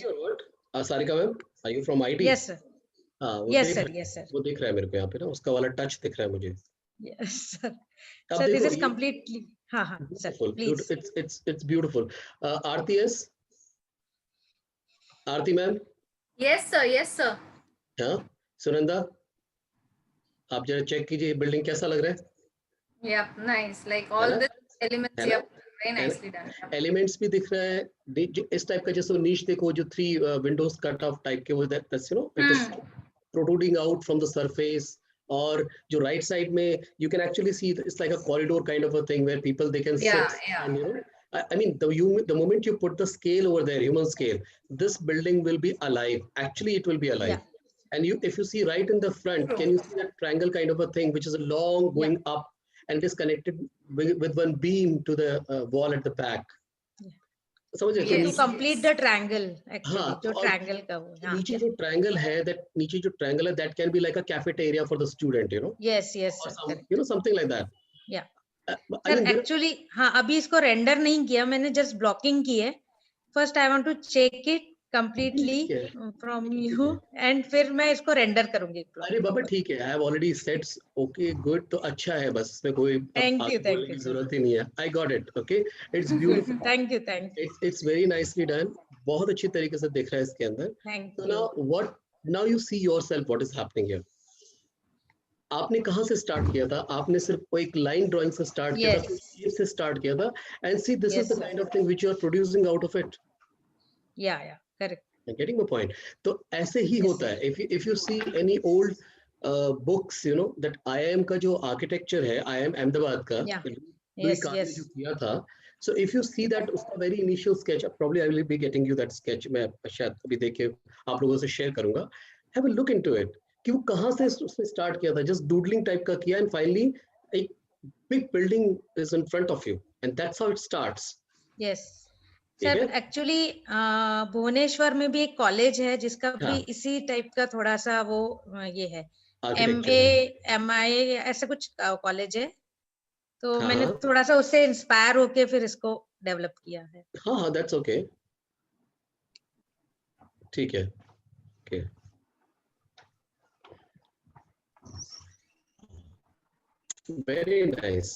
S1: or what? Sarika ma'am, are you from IT?
S7: Yes sir.
S1: हाँ वो
S7: Yes
S1: देख
S7: sir.
S1: रहा है,
S7: Yes sir.
S1: वो दिख रहा है मेरे को यहाँ पे ना, उसका वाला टच दिख रहा है मुझे.
S7: Yes sir.
S1: अब
S7: Sir, this
S1: देखो
S7: is
S1: ये
S7: completely. हाँ हाँ sir.
S1: beautiful,
S7: Please.
S1: it's beautiful. Aarti yes, Aarti ma'am,
S3: Yes, sir. Yes, sir.
S1: हाँ, सुनंदा, आप जरा चेक कीजिए बिल्डिंग कैसा लग रहा है.
S3: Yep, nice. Like
S1: है
S3: all
S1: ना,
S3: the elements,
S1: है ना,
S3: yep, very nicely done. Yep.
S1: Elements भी दिख रहा है. इस टाइप का जैसे नीच देखो, जो 3 विंडोज कट ऑफ टाइप के, वो that's you know it is protruding out from the surface. और जो right side में you can actually see it's like a corridor kind of a thing where people they can
S3: Yeah,
S1: sit
S3: yeah.
S1: and you know I mean the moment you put the scale over there, human scale, this building will be alive. Actually it will be alive.
S7: Yeah.
S1: And you, if you see right in the front, can you see that triangle kind of a thing which is a long going up and it is connected with one beam to the wall at the back. समझ रहे?
S7: To
S3: Yes,
S7: complete the triangle actually,
S1: हाँ,
S7: जो
S1: और
S7: triangle का वो. हाँ,
S1: नीचे
S7: yeah.
S1: जो triangle है, that नीचे जो triangle है, that can be like a cafeteria for the student, you know,
S7: Yes, yes
S1: or
S7: sir.
S1: some,
S7: Correct.
S1: you know, something like that.
S7: Yeah.
S1: I
S7: Sir,
S1: mean, there,
S7: actually हाँ अभी इसको render नहीं किया मैंने, just blocking की है. First I want to check it completely
S1: ठीक है,
S7: from
S1: ठीक
S7: you
S1: है.
S7: and फिर मैं इसको render करूंगी.
S1: अरे बाबा ठीक है, I have already said okay good, तो अच्छा है, बस इसमें कोई अब
S7: Thank
S1: आगे
S7: you
S1: बोलने की
S7: sir.
S1: जरूरत ही नहीं है. I got it, okay, it's beautiful.
S7: Thank you.
S1: It's very nicely done. बहुत अच्छी तरीके से दिख रहा है इसके अंदर.
S7: Thank
S1: So
S7: you.
S1: now you see yourself what is happening here. आपने कहाँ से स्टार्ट किया था? आपने सिर्फ एक लाइन ड्राइंग से स्टार्ट किया था,
S7: Yes.
S1: शेप से स्टार्ट किया था, and see this is
S7: Yes
S1: the
S7: sir.
S1: kind of thing which you are producing out of it.
S7: Yeah, correct.
S1: You're getting my point. तो ऐसे ही
S7: Yes,
S1: होता
S7: sir.
S1: है. If you see any old books, you know that IIM का जो architecture है, IIM Ahmedabad का,
S7: Yeah.
S1: Louis
S7: Yes,
S1: कान ने
S7: yes.
S1: जो किया था. So if you see that उसका very initial sketch, probably I will be getting you that sketch. मैं शायद अभी देख के आप लोगों से share करूँगा. Have a look into it. कि वो कहाँ से उसने start किया था? Just doodling type का किया, and finally एक big building is in front of you, and that's how it starts.
S7: Yes.
S1: ठीक
S7: सर
S1: है?
S7: एक्चुअली भुवनेश्वर में भी एक कॉलेज है जिसका भी
S1: हाँ.
S7: इसी टाइप का थोड़ा सा वो ये है,
S1: Architecture है.
S7: MA ऐसा कुछ कॉलेज है, तो
S1: हाँ,
S7: मैंने
S1: हाँ.
S7: थोड़ा सा उससे इंस्पायर होके फिर इसको डेवलप किया है.
S1: हाँ हाँ, that's okay. ठीक है. Okay. Very nice.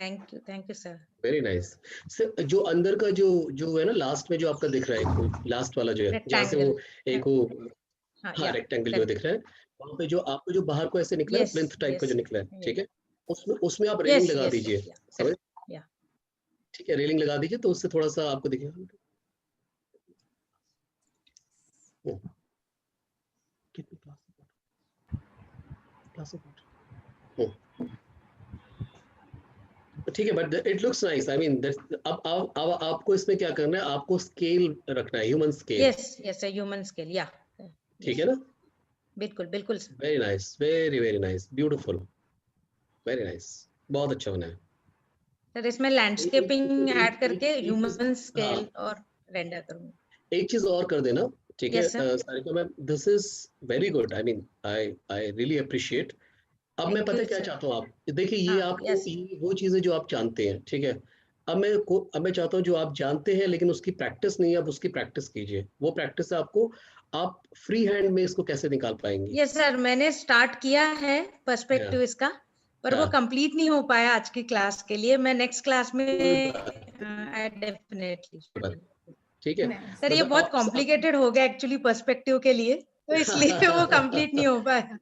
S7: Thank you sir.
S1: Very nice. Sir जो अंदर का जो है ना, लास्ट में जो आपका दिख रहा है, लास्ट वाला जो है, जहाँ से वो एक वो हाँ रेक्टेंगल जो दिख रहा है, वहाँ पे जो आपको जो बाहर को ऐसे निकला है, प्लिंथ टाइप का जो निकला है, ठीक है, उसमें आप रेलिंग लगा दीजिए. समझ? ठीक है, रेलिंग लगा दीजिए तो उससे थोड़ा सा आपको दिखेगा. कितनी क्लास ठीक है, but it looks nice. I mean अब आपको इसमें क्या करना है, आपको स्केल रखना है, human scale.
S7: Yes human scale. या
S1: ठीक है ना?
S7: बिल्कुल.
S1: Very nice, very nice, beautiful, very nice. बहुत अच्छा बना है
S7: सर. इसमें लैंडस्केपिंग ऐड करके ह्यूमन स्केल और रेंडर करूंगा.
S1: एक चीज और कर देना, ठीक है Sarika ma'am, this is very good. I mean I really appreciate. अब मैं पता क्या चाहता हूँ, आप देखिए, ये आपको ये वो चीजें जो आप जानते हैं, ठीक है, अब मैं चाहता हूँ जो आप जानते हैं लेकिन उसकी प्रैक्टिस नहीं है, आप उसकी प्रैक्टिस कीजिए. वो प्रैक्टिस आपको, आप फ्री हैंड में इसको कैसे निकाल पाएंगे?
S7: यस सर, मैंने स्टार्ट किया है पर्सपेक्टिव इसका, पर वो कंप्लीट नहीं हो पाया आज की क्लास के लिए. मैं नेक्स्ट क्लास में डेफिनेटली.
S1: ठीक है
S7: सर, ये बहुत कॉम्प्लिकेटेड हो गया एक्चुअली पर्सपेक्टिव के लिए, तो इसलिए वो कंप्लीट नहीं हो पाया.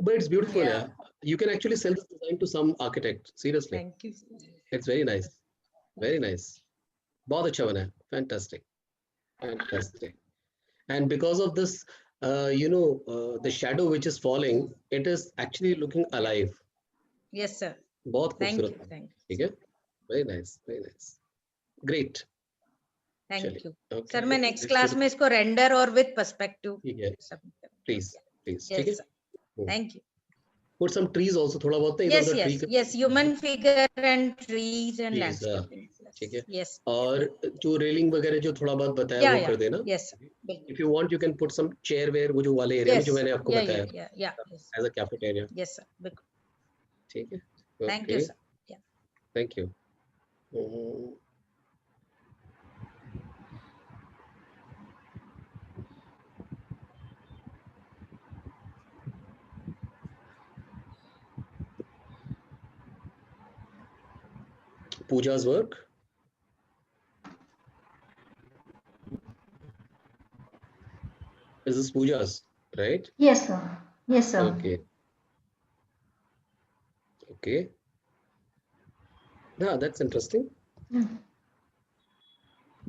S1: But it's beautiful, yeah. You can actually sell this design to some architect. Seriously.
S7: Thank you.
S1: It's very nice. Very nice. बहुत अच्छा बना है. Fantastic. And because of this, the shadow which is falling, it is actually looking alive.
S7: Yes, sir.
S1: बहुत खूबसूरत.
S7: Thank you.
S1: ठीक है? Very nice. Great.
S7: Thank you.
S1: Okay.
S7: Sir, मैं next class में इसको रेंडर और विद पर्सपेक्टिव.
S1: ठीक है. Please. ठीक है?
S7: Thank you.
S1: Put some trees also, थोड़ा बहुत.
S7: Yes. Human figure and trees and landscaping.
S1: ठीक है.
S7: Yes.
S1: और जो रेलिंग वगैरह जो थोड़ा बहुत बताया वो कर देना.
S7: Yes.
S1: If you want, you can put some chairware, वो जो वाले एरिया में जो मैंने आपको बताया.
S7: Yeah.
S1: As a cafeteria.
S7: Yes, sir. बिल्कुल.
S1: ठीक है.
S7: Thank you, sir.
S1: Thank you. Pooja's work? Is this Pooja's, right?
S8: Yes, sir. Yes, sir.
S1: Okay. Okay. Yeah, that's interesting.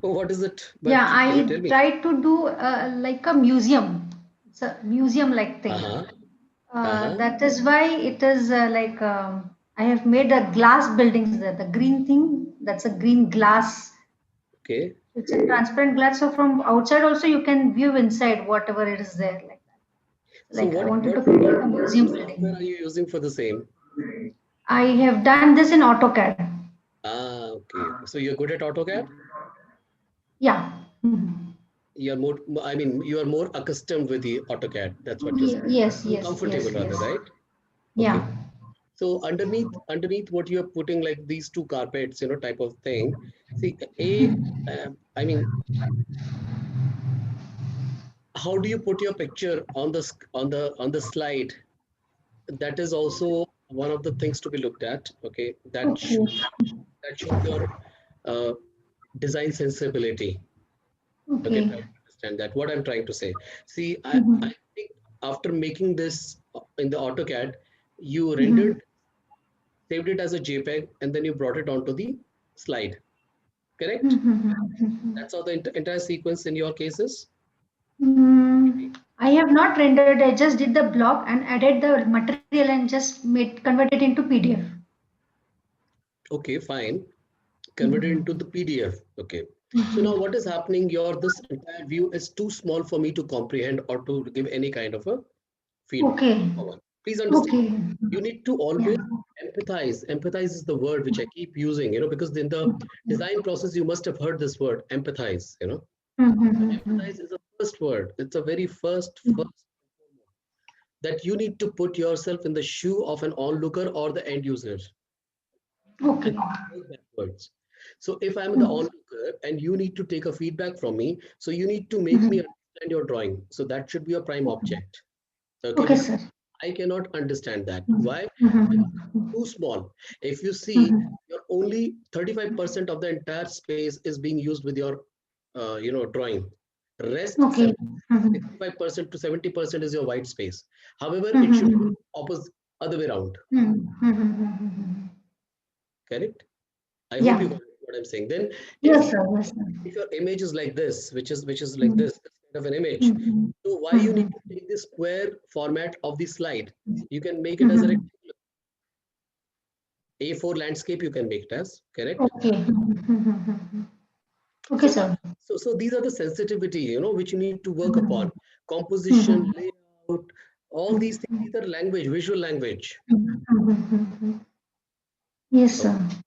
S1: Oh, what is it? But
S8: Yeah,
S1: can you
S8: I
S1: tell me?
S8: tried to do like a museum. It's a museum-like thing. That is why it is like I have made a glass buildings there. The green thing, that's a green glass.
S1: Okay.
S8: It's a transparent glass. So from outside also you can view inside whatever it is there like that.
S1: So
S8: Like I
S1: what
S8: wanted to
S1: what
S8: create
S1: what
S8: a
S1: what
S8: museum
S1: software are
S8: building.
S1: you using for the same?
S8: I have done this in AutoCAD.
S1: Okay. So you're good at AutoCAD?
S8: Yeah. Mhm.
S1: You're more, I mean, you are more accustomed with the AutoCAD. That's what you're saying.
S8: Yes, yes,
S1: Comfortable
S8: yes,
S1: rather,
S8: yes.
S1: right? Okay.
S8: Yeah.
S1: So underneath what you're putting, like these two carpets, type of thing. See, I mean, how do you put your picture on the slide? That is also one of the things to be looked at. Okay,
S8: Okay.
S1: that shows your uh, design sensibility. Okay,
S8: Okay.
S1: try to understand that. What I'm trying to say. See, I
S8: Mhm.
S1: think after making this in the AutoCAD, you
S8: Mhm.
S1: rendered, saved it as a JPEG, and then you brought it onto the slide. Correct?
S8: Mhm.
S1: That's how the entire sequence in your cases.
S8: I have not rendered. I just did the block and added the material and just made converted into PDF.
S1: Okay, fine. Converted
S8: Mhm.
S1: into the PDF. Okay. So now
S8: Mhm.
S1: what is happening? This entire view is too small for me to comprehend or to give any kind of a feedback.
S8: Okay.
S1: Please understand.
S8: Okay.
S1: You need to
S8: Yeah.
S1: always empathize. Empathize is the word which I keep using, because in the design process, you must have heard this word, empathize,
S8: Mhm.
S1: Empathize is a first word. It's a very first that you need to put yourself in the shoe of an onlooker or the end user and
S8: Okay.
S1: work backwards. So if I'm the
S8: Mhm.
S1: onlooker and you need to take a feedback from me, so you need to make me
S8: Mhm.
S1: understand your drawing. So that should be a prime object. Okay,
S8: Okay,
S1: because
S8: sir.
S1: I cannot understand that.
S8: Mhm.
S1: Why? Because
S8: Mhm.
S1: it's too small. If you see,
S8: Mhm.
S1: you're only 35% of the entire space is being used with your, drawing. Rest
S8: Okay. Mhm.
S1: 65% to 70% is your white space. However, it should be
S8: Mhm.
S1: opposite, other way around.
S8: Mhm. Mhm.
S1: Correct? I hope
S8: Yeah.
S1: you got what I'm saying. Then, if
S8: Yes, sir. Yes, sir.
S1: if your image is like this, which is like
S8: Mhm.
S1: this kind of an image,
S8: Mhm.
S1: so why you need
S8: Mhm.
S1: to take this square format of the slide? You can make it as a
S8: Mhm.
S1: rectangular. A4 landscape. You can make it as, correct.
S8: Okay. Mhm. Okay,
S1: So now,
S8: sir.
S1: so these are the sensitivity, which you need to work upon.
S8: Mhm.
S1: Composition,
S8: Mhm.
S1: layout, all these things. These are language, visual language.
S8: Mhm. Yes,
S1: Okay.
S8: sir.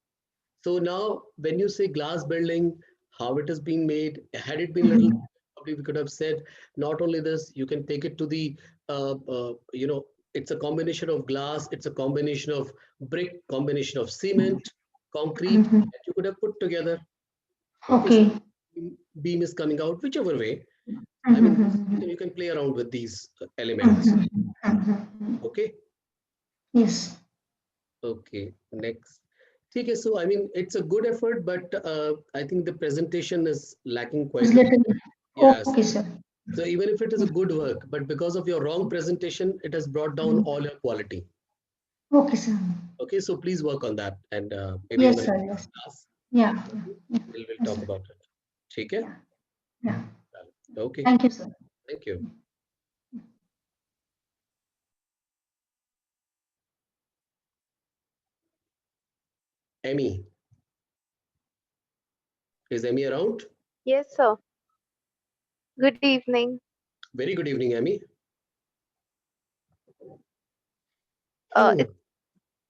S1: So now, when you say glass building, how it is being made, had it been little,
S8: Mhm.
S1: probably we could have said, not only this, you can take it to the, it's a combination of glass, it's a combination of brick, combination of cement, concrete
S8: Mhm.
S1: that you could have put together. Okay, so
S8: Okay.
S1: beam is coming out, whichever way. I mean,
S8: Mhm.
S1: you can play around with these elements.
S8: Mhm. Mhm.
S1: Okay.
S8: Yes.
S1: Okay, next. Okay, so I mean, it's a good effort, but I think the presentation is lacking
S8: It's
S1: quite a bit.
S8: little.
S1: Yes.
S8: Okay, sir.
S1: So even if it is a good work, but because of your wrong presentation, it has brought down all your quality.
S8: Okay, sir.
S1: Okay, so please work on that, and maybe in
S8: Yes,
S1: the
S8: sir.
S1: next
S8: Yes.
S1: class,
S8: Yeah. Yeah.
S1: we'll
S8: Yes,
S1: talk
S8: sir.
S1: about it. Okay.
S8: Yeah. Yeah.
S1: Okay.
S8: Thank you, sir.
S1: Thank you. Emmy, is Emmy around?
S9: Yes, sir. Good evening.
S1: Very good evening, Emmy.
S9: It,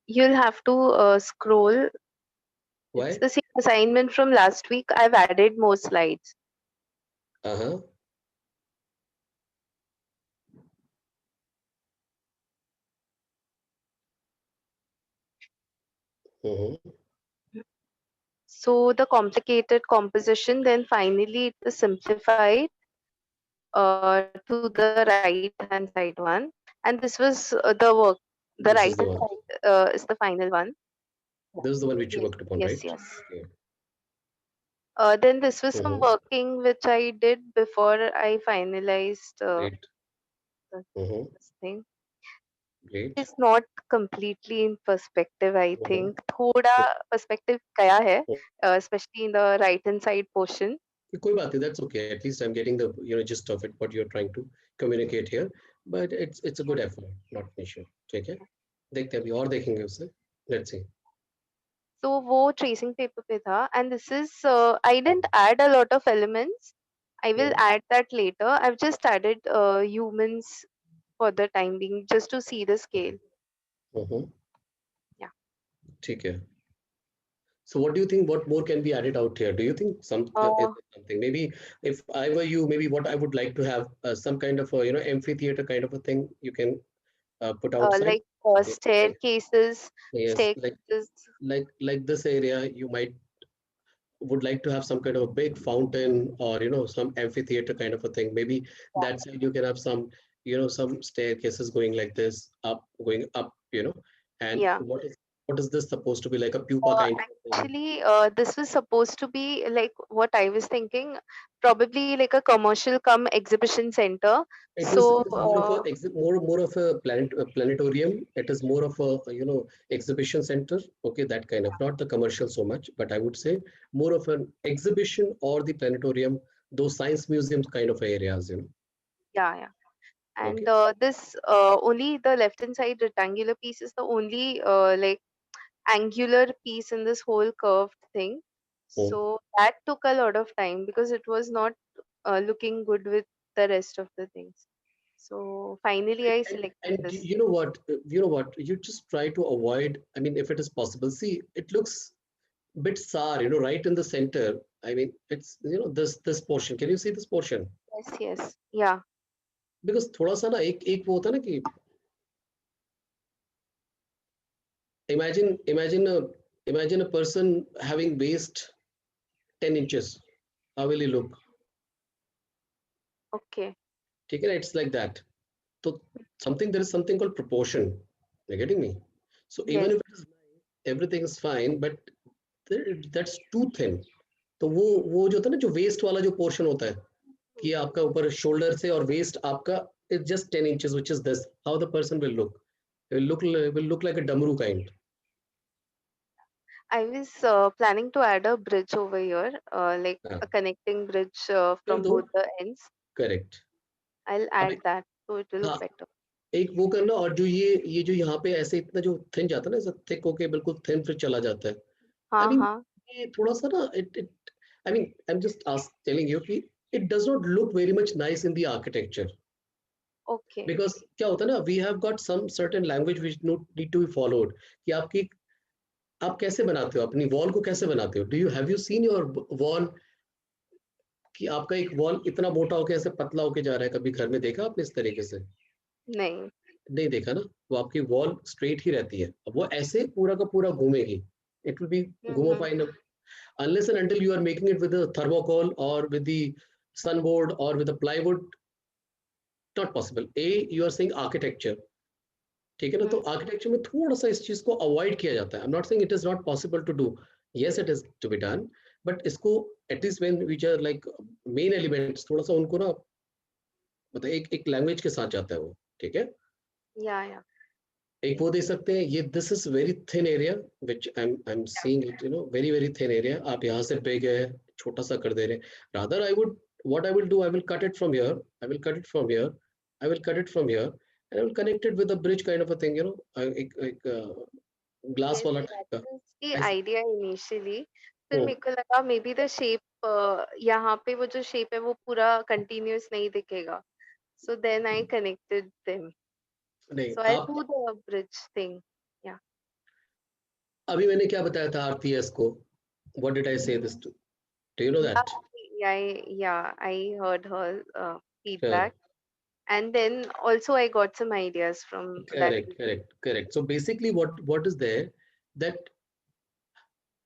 S9: you'll have to scroll. It's
S1: Why?
S9: the same assignment from last week. I've added more slides.
S1: Uh-huh. Mm-hmm.
S9: So the complicated composition, then finally it is simplified to the right hand side one. And this was the work. The
S1: This
S9: right
S1: is the
S9: hand
S1: one.
S9: side is the final one.
S1: This is the one which you
S9: Yes,
S1: worked upon,
S9: yes,
S1: right?
S9: yes.
S1: Okay.
S9: Then this was some working which I did before I finalized
S1: Great.
S9: this thing.
S1: Great.
S9: It's not completely in perspective, I
S1: Mhm.
S9: think. थोड़ा perspective गया है, especially in the right hand side portion.
S1: कोई बात नहीं, that's okay. At least I'm getting the gist of it, what you're trying to communicate here. But it's a good effort, not an issue. ठीक है, देखते हैं अभी और देखेंगे उससे. Let's see.
S9: So वो tracing paper पे था, and this is I didn't add a lot of elements. I will add that later. I've just added humans for the time being, just to see the scale. Yeah.
S1: ठीक है. So what do you think? What more can be added out here? Do you think something? Maybe if I were you, maybe what I would like to have some kind of a amphitheater kind of a thing you can put outside.
S9: Like staircases,
S1: Yes,
S9: staircases.
S1: like this area, you might would like to have some kind of a big fountain or some amphitheater kind of a thing. Maybe that side you can have some some staircases going like this up, going up. And
S9: Yeah.
S1: what is this supposed to be, like a pupa kind of thing?
S9: Actually, this was supposed to be like what I was thinking, probably like a commercial come exhibition center. So,
S1: It is more of a more of a planetarium. It is more of a exhibition center. Okay, that kind of, not the commercial so much, but I would say more of an exhibition or the planetarium, those science museums kind of areas.
S9: yeah, yeah. And
S1: Okay.
S9: this only the left hand side rectangular piece is the only like angular piece in this whole curved thing.
S1: Oh.
S9: So that took a lot of time because it was not looking good with the rest of the things. So finally, I selected
S1: And
S9: this.
S1: you know what? You just try to avoid. I mean, if it is possible. See, it looks bit sour, right in the center. I mean, it's this portion. Can you see this portion?
S9: Yes, yes, yeah.
S1: Because थोड़ा सा ना एक वो होता है ना कि imagine a person having waist 10 inches. How will he look?
S9: Okay.
S1: ठीक है ना? It's like that. So there is something called proportion. You're getting me? So even
S9: Yes.
S1: if it is everything is fine, but that's too thin. तो वो जो होता है ना, जो वेस्ट वाला जो पोर्शन होता है कि आपका ऊपर शोल्डर से और वेस्ट आपका is just 10 inches, which is this. How the person will look? Will look like a damru kind.
S9: I was planning to add a bridge over here, like a connecting bridge from both the ends.
S1: Correct.
S9: I'll add that so it will look better.
S1: एक वो करना, और जो ये जो यहाँ पे ऐसे इतना जो थिन जाता है ना, ऐसा थिक होके बिल्कुल थिन फिर चला जाता है. I mean, ये थोड़ा सा ना I mean, I'm just telling you कि it does not look very much nice in the architecture.
S9: Okay.
S1: Because क्या होता है ना, we have got some certain language which need to be followed. कि आप कैसे बनाते हो अपनी वॉल को, कैसे बनाते हो? Have you seen your wall कि आपका एक वॉल इतना मोटा होके ऐसे पतला होके जा रहा है? कभी घर में देखा आपने इस तरीके से? नहीं देखा ना. वो आपकी वॉल स्ट्रेट ही रहती है. अब वो ऐसे पूरा का पूरा घूमेगी. It will be घूमोफाइन unless and until you are making it with a thermocol or with the sunboard or with a plywood. Not possible. You are saying architecture. ठीक है ना? तो आर्किटेक्चर में थोड़ा सा इस चीज को अवॉइड किया जाता है. I'm not saying it is not possible to do. Yes, it is to be done. But इसको at least when which are like main elements, थोड़ा सा उनको ना मतलब एक लैंग्वेज के साथ जाता है वो. ठीक है?
S9: Yeah.
S1: एक वो दे सकते हैं. ये this is very thin area which I'm seeing it, very very thin area. आप यहाँ से big है, छोटा सा कर दे रहे हैं. Rather what I will do, I will cut it from here. I will cut it from here. I will cut it from here. And I will connect it with a bridge kind of a thing, एक glass वाला type का.
S9: The idea initially, फिर मेरे को लगा maybe the shape यहाँ पे वो जो shape है वो पूरा continuous नहीं दिखेगा. So then I connected them.
S1: नहीं,
S9: So I'll do the bridge thing. Yeah.
S1: अभी मैंने क्या बताया था RTS को? What did I say this to? Do you know that?
S9: Yeah, I heard her feedback. And then also I got some ideas from that.
S1: Correct. So basically what is there, that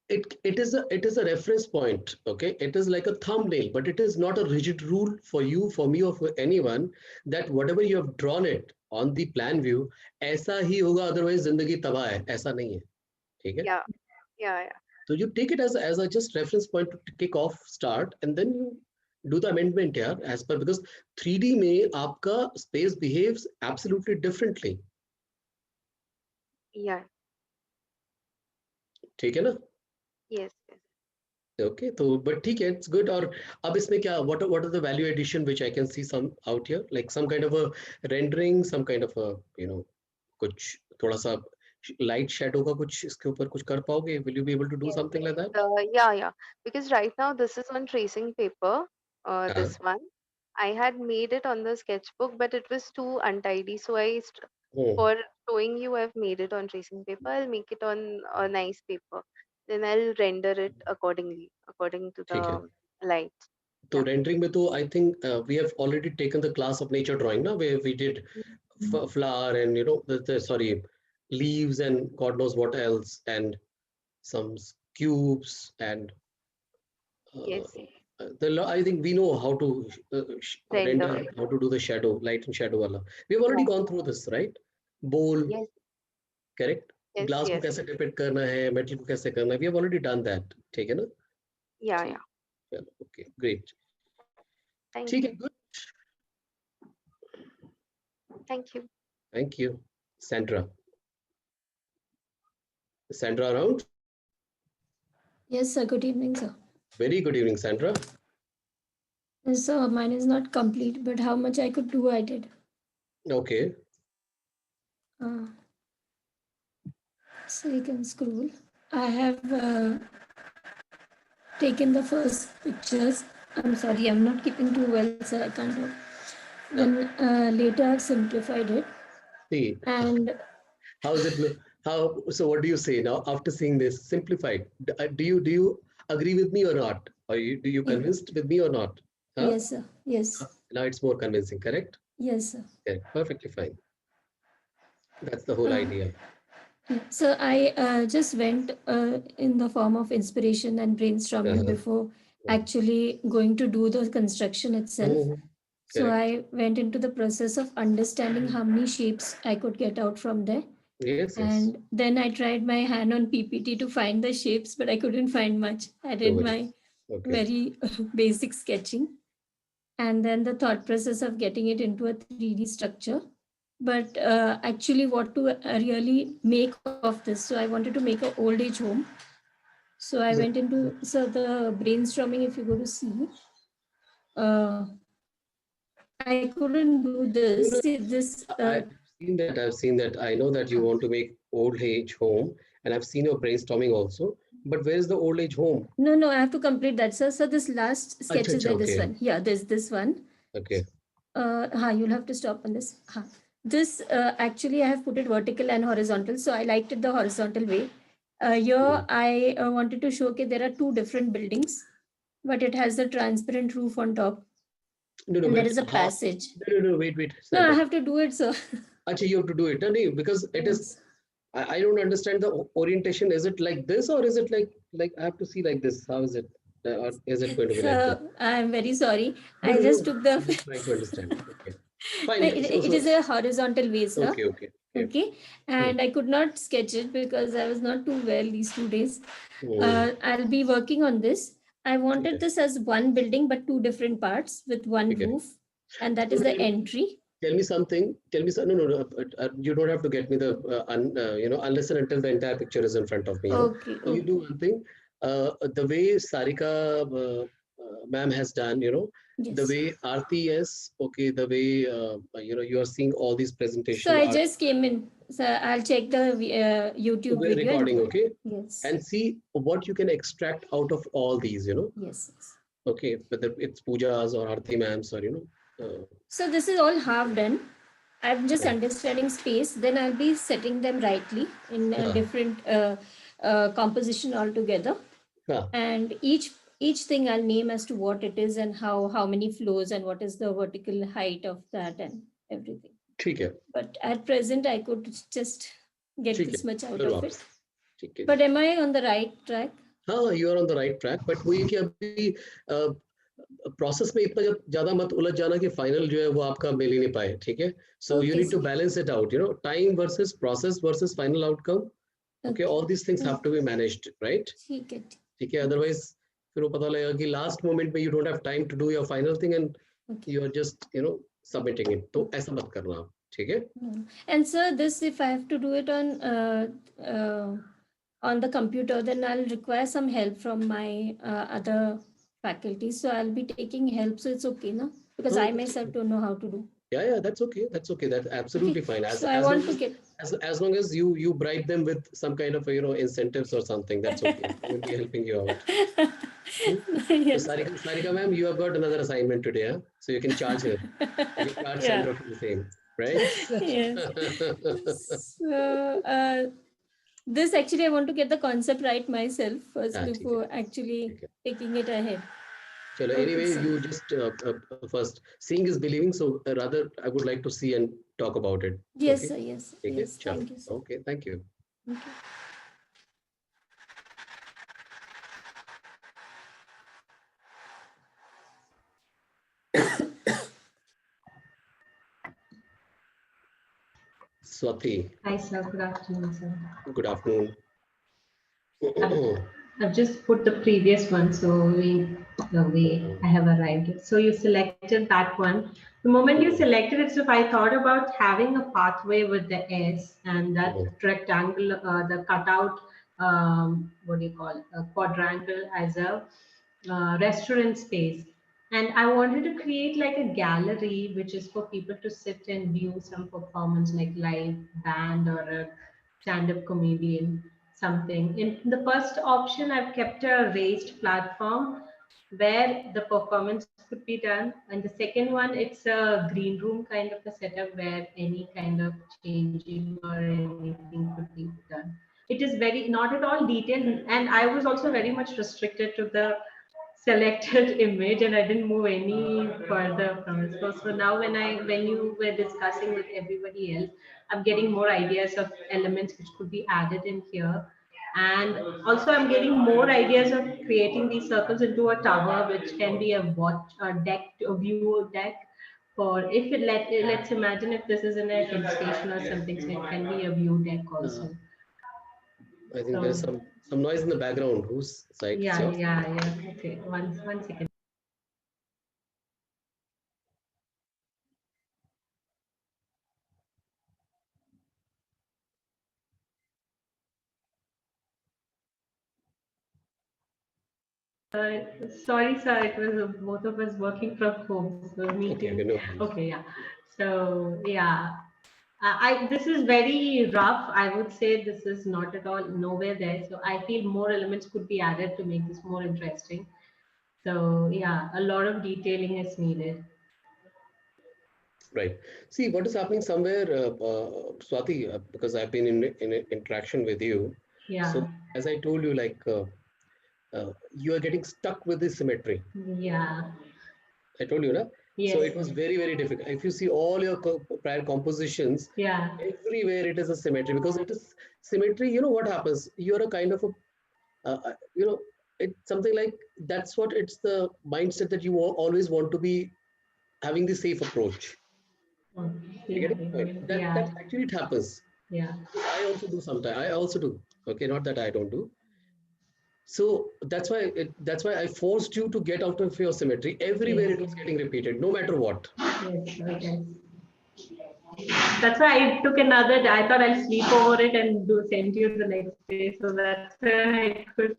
S1: it is a reference point. Okay, it is like a thumbnail, but it is not a rigid rule for you, for me, or for anyone, that whatever you have drawn it on the plan view ऐसा ही होगा, otherwise जिंदगी तबाह है. ऐसा नहीं है. ठीक है?
S9: Yeah. Yeah.
S1: So you take it as a just reference point to kick off, start, and then you do the amendment here as per, because 3D में आपका space behaves absolutely differently.
S9: Yeah.
S1: ठीक है ना?
S9: Yes.
S1: Okay, so but ठीक है, it's good. और अब इसमें क्या, what are the value addition which I can see some out here, like some kind of a rendering, some kind of a कुछ थोड़ा सा light shadow का कुछ इसके ऊपर कुछ कर पाओगे? Will you be able to do
S9: Yes.
S1: something like that?
S9: Yeah. Because right now this is on tracing paper. This one I had made it on the sketchbook, but it was too untidy. So for showing you, I've made it on tracing paper. I'll make it on a nice paper. Then I'll render it accordingly, according to
S1: ठीक है.
S9: the light.
S1: तो rendering में तो I think we have already taken the class of nature drawing now, where we did flower and the leaves and God knows what else, and some cubes and
S9: Yes.
S1: I think we know how to render, how to do the shadow, light and shadow wala. We have already gone through this, right? Bowl,
S9: Yes.
S1: correct?
S9: Yes,
S1: Glass को
S9: yes.
S1: कैसे depict करना है, metal को कैसे करना है, we have already done that. ठीक है ना?
S9: Yeah.
S1: चलो, okay, great.
S9: Thank
S1: ठीक
S9: you.
S1: है, good.
S9: Thank you.
S1: Thank you, Sandra. Is Sandra around?
S10: Yes, sir. Good evening, sir.
S1: Very good evening, Sandra.
S10: So mine is not complete, but how much I could do, I did.
S1: Okay.
S10: So you can scroll. I have taken the first pictures. I'm sorry, I'm not keeping too well, sir. I can't do. Then later I've simplified it.
S1: See.
S10: And
S1: how is it? How? So what do you say now after seeing this simplified? Do you agree with me or not? Are you convinced with me or not? Huh?
S10: Yes, sir. Yes.
S1: Now it's more convincing, correct?
S10: Yes, sir.
S1: Okay, perfectly fine. That's the whole idea.
S10: So I just went in the form of inspiration and brainstorming before actually going to do the construction itself. So I went into the process of understanding how many shapes I could get out from there.
S1: Yes.
S10: And then I tried my hand on PPT to find the shapes, but I couldn't find much. I did my very basic sketching. And then the thought process of getting it into a 3D structure. But actually what to really make of this. So I wanted to make an old age home. So I went into, so the brainstorming, if you go to see, I couldn't do this. See, this.
S1: I've seen that. I know that you want to make old age home, and I've seen your brainstorming also. But where is the old age home?
S10: No, I have to complete that, sir. So this last sketch is like this one. Yeah, there's this one.
S1: Okay.
S10: You'll have to stop on this. This actually I have put it vertical and horizontal. So I liked it the horizontal way. Here I wanted to show that there are two different buildings, but it has a transparent roof on top. No, and there is a passage.
S1: No, wait.
S10: No, I have to do it, sir.
S1: Actually, you have to do it, no, because it is. I don't understand the orientation. Is it like this, or is it like I have to see like this? How is it? Or is it going to be like this?
S10: I'm very sorry. I just took the.
S1: I'm just trying to understand. Okay. Fine.
S10: It is a horizontal way, sir.
S1: Okay.
S10: And I could not sketch it because I was not too well these 2 days. I'll be working on this. I wanted this as one building, but two different parts with one roof. And that is the entry.
S1: Tell me something. No. You don't have to get me the, unless and until the entire picture is in front of me.
S10: Okay.
S1: So you do one thing. The way Sarika ma'am has done, the way Aarti is, the way, you are seeing all these presentations.
S10: So I just came in. So I'll check the YouTube video.
S1: Recording, okay?
S10: Yes.
S1: And see what you can extract out of all these,
S10: Yes.
S1: Okay, whether it's Pooja's or Aarti ma'am's or,
S10: So this is all half done. I'm just understanding space. Then I'll be setting them rightly in a different composition altogether. And each thing I'll name as to what it is and how many floors and what is the vertical height of that and everything. But at present I could just get this much out of it. But am I on the right track?
S1: You are on the right track. But वही कि अभी process में इतना ज़्यादा मत उलझ जाना कि final जो है वो आपका मिल ही नहीं पाए, ठीक है? So you need to balance it out, time versus process versus final outcome. Okay, all these things have to be managed, right?
S10: ठीक है.
S1: Okay, otherwise फिर वो पता लगेगा कि last moment में you don't have time to do your final thing and you are just submitting it. तो ऐसा मत करना आप, ठीक है?
S10: And sir, this if I have to do it on the computer, then I'll require some help from my other faculties. So I'll be taking help. So it's okay, no? Because I myself don't know how to do.
S1: Yeah, that's okay. That's okay. That's absolutely fine.
S10: So I want to get
S1: as long as you bribe them with some kind of incentives or something, that's okay. They will be helping you out.
S10: Yes.
S1: So Sarika ma'am, you have got another assignment today, huh? So you can charge her. You can charge Sandra for the same, right?
S10: Yes. So this actually I want to get the concept right myself first before actually taking it ahead.
S1: So anyway, you just first seeing is believing. So rather, I would like to see and talk about it.
S10: Yes,
S1: okay?
S10: sir. Yes.
S1: Okay.
S10: Yes. Thank you, sir.
S1: Okay. Thank you.
S10: Thank you.
S1: Swati.
S11: Hi, sir. Good afternoon, sir.
S1: Good afternoon.
S11: I've just put the previous one, so the way I have arrived. So you selected that one. The moment you selected it, so if I thought about having a pathway with the S and that rectangle, the cutout, what do you call, a quadrangle as a restaurant space. And I wanted to create like a gallery, which is for people to sit and view some performance, like live band or a stand-up comedian, something. In the first option, I've kept a raised platform where the performance could be done. And the second one, it's a green room kind of a setup where any kind of changing or anything could be done. It is very not at all detailed, and I was also very much restricted to the selected image, and I didn't move any further from it. So now when you were discussing with everybody else, I'm getting more ideas of elements which could be added in here. And also I'm getting more ideas of creating these circles into a tower, which can be a watch, a deck, a view deck. For if it let's imagine if this is in a hill station or something, so it can be a view deck also.
S1: I think there's some noise in the background. Whose side?
S11: Yeah. Okay, one second. Sorry, sir. It was both of us working from home, so meeting. Okay, yeah. So yeah, this is very rough. I would say this is not at all nowhere there. So I feel more elements could be added to make this more interesting. So yeah, a lot of detailing is needed.
S1: Right. See what is happening somewhere, Swati, because I've been in interaction with you.
S11: Yeah.
S1: So as I told you, like you are getting stuck with the symmetry.
S11: Yeah.
S1: I told you, na?
S11: Yes.
S1: So it was very, very difficult. If you see all your prior compositions,
S11: yeah,
S1: everywhere it is a symmetry, because it is symmetry. You know what happens? You're a kind of a, it's something like that's what it's the mindset that you always want to be having the safe approach. You get it? Point. That actually it happens.
S11: Yeah.
S1: I also do sometimes. I also do. Okay, not that I don't do. So that's why I forced you to get out of your symmetry. Everywhere it was getting repeated, no matter what.
S11: Yes, okay. That's why I took another day. I thought I'll sleep over it and send you the next day, so that's where I could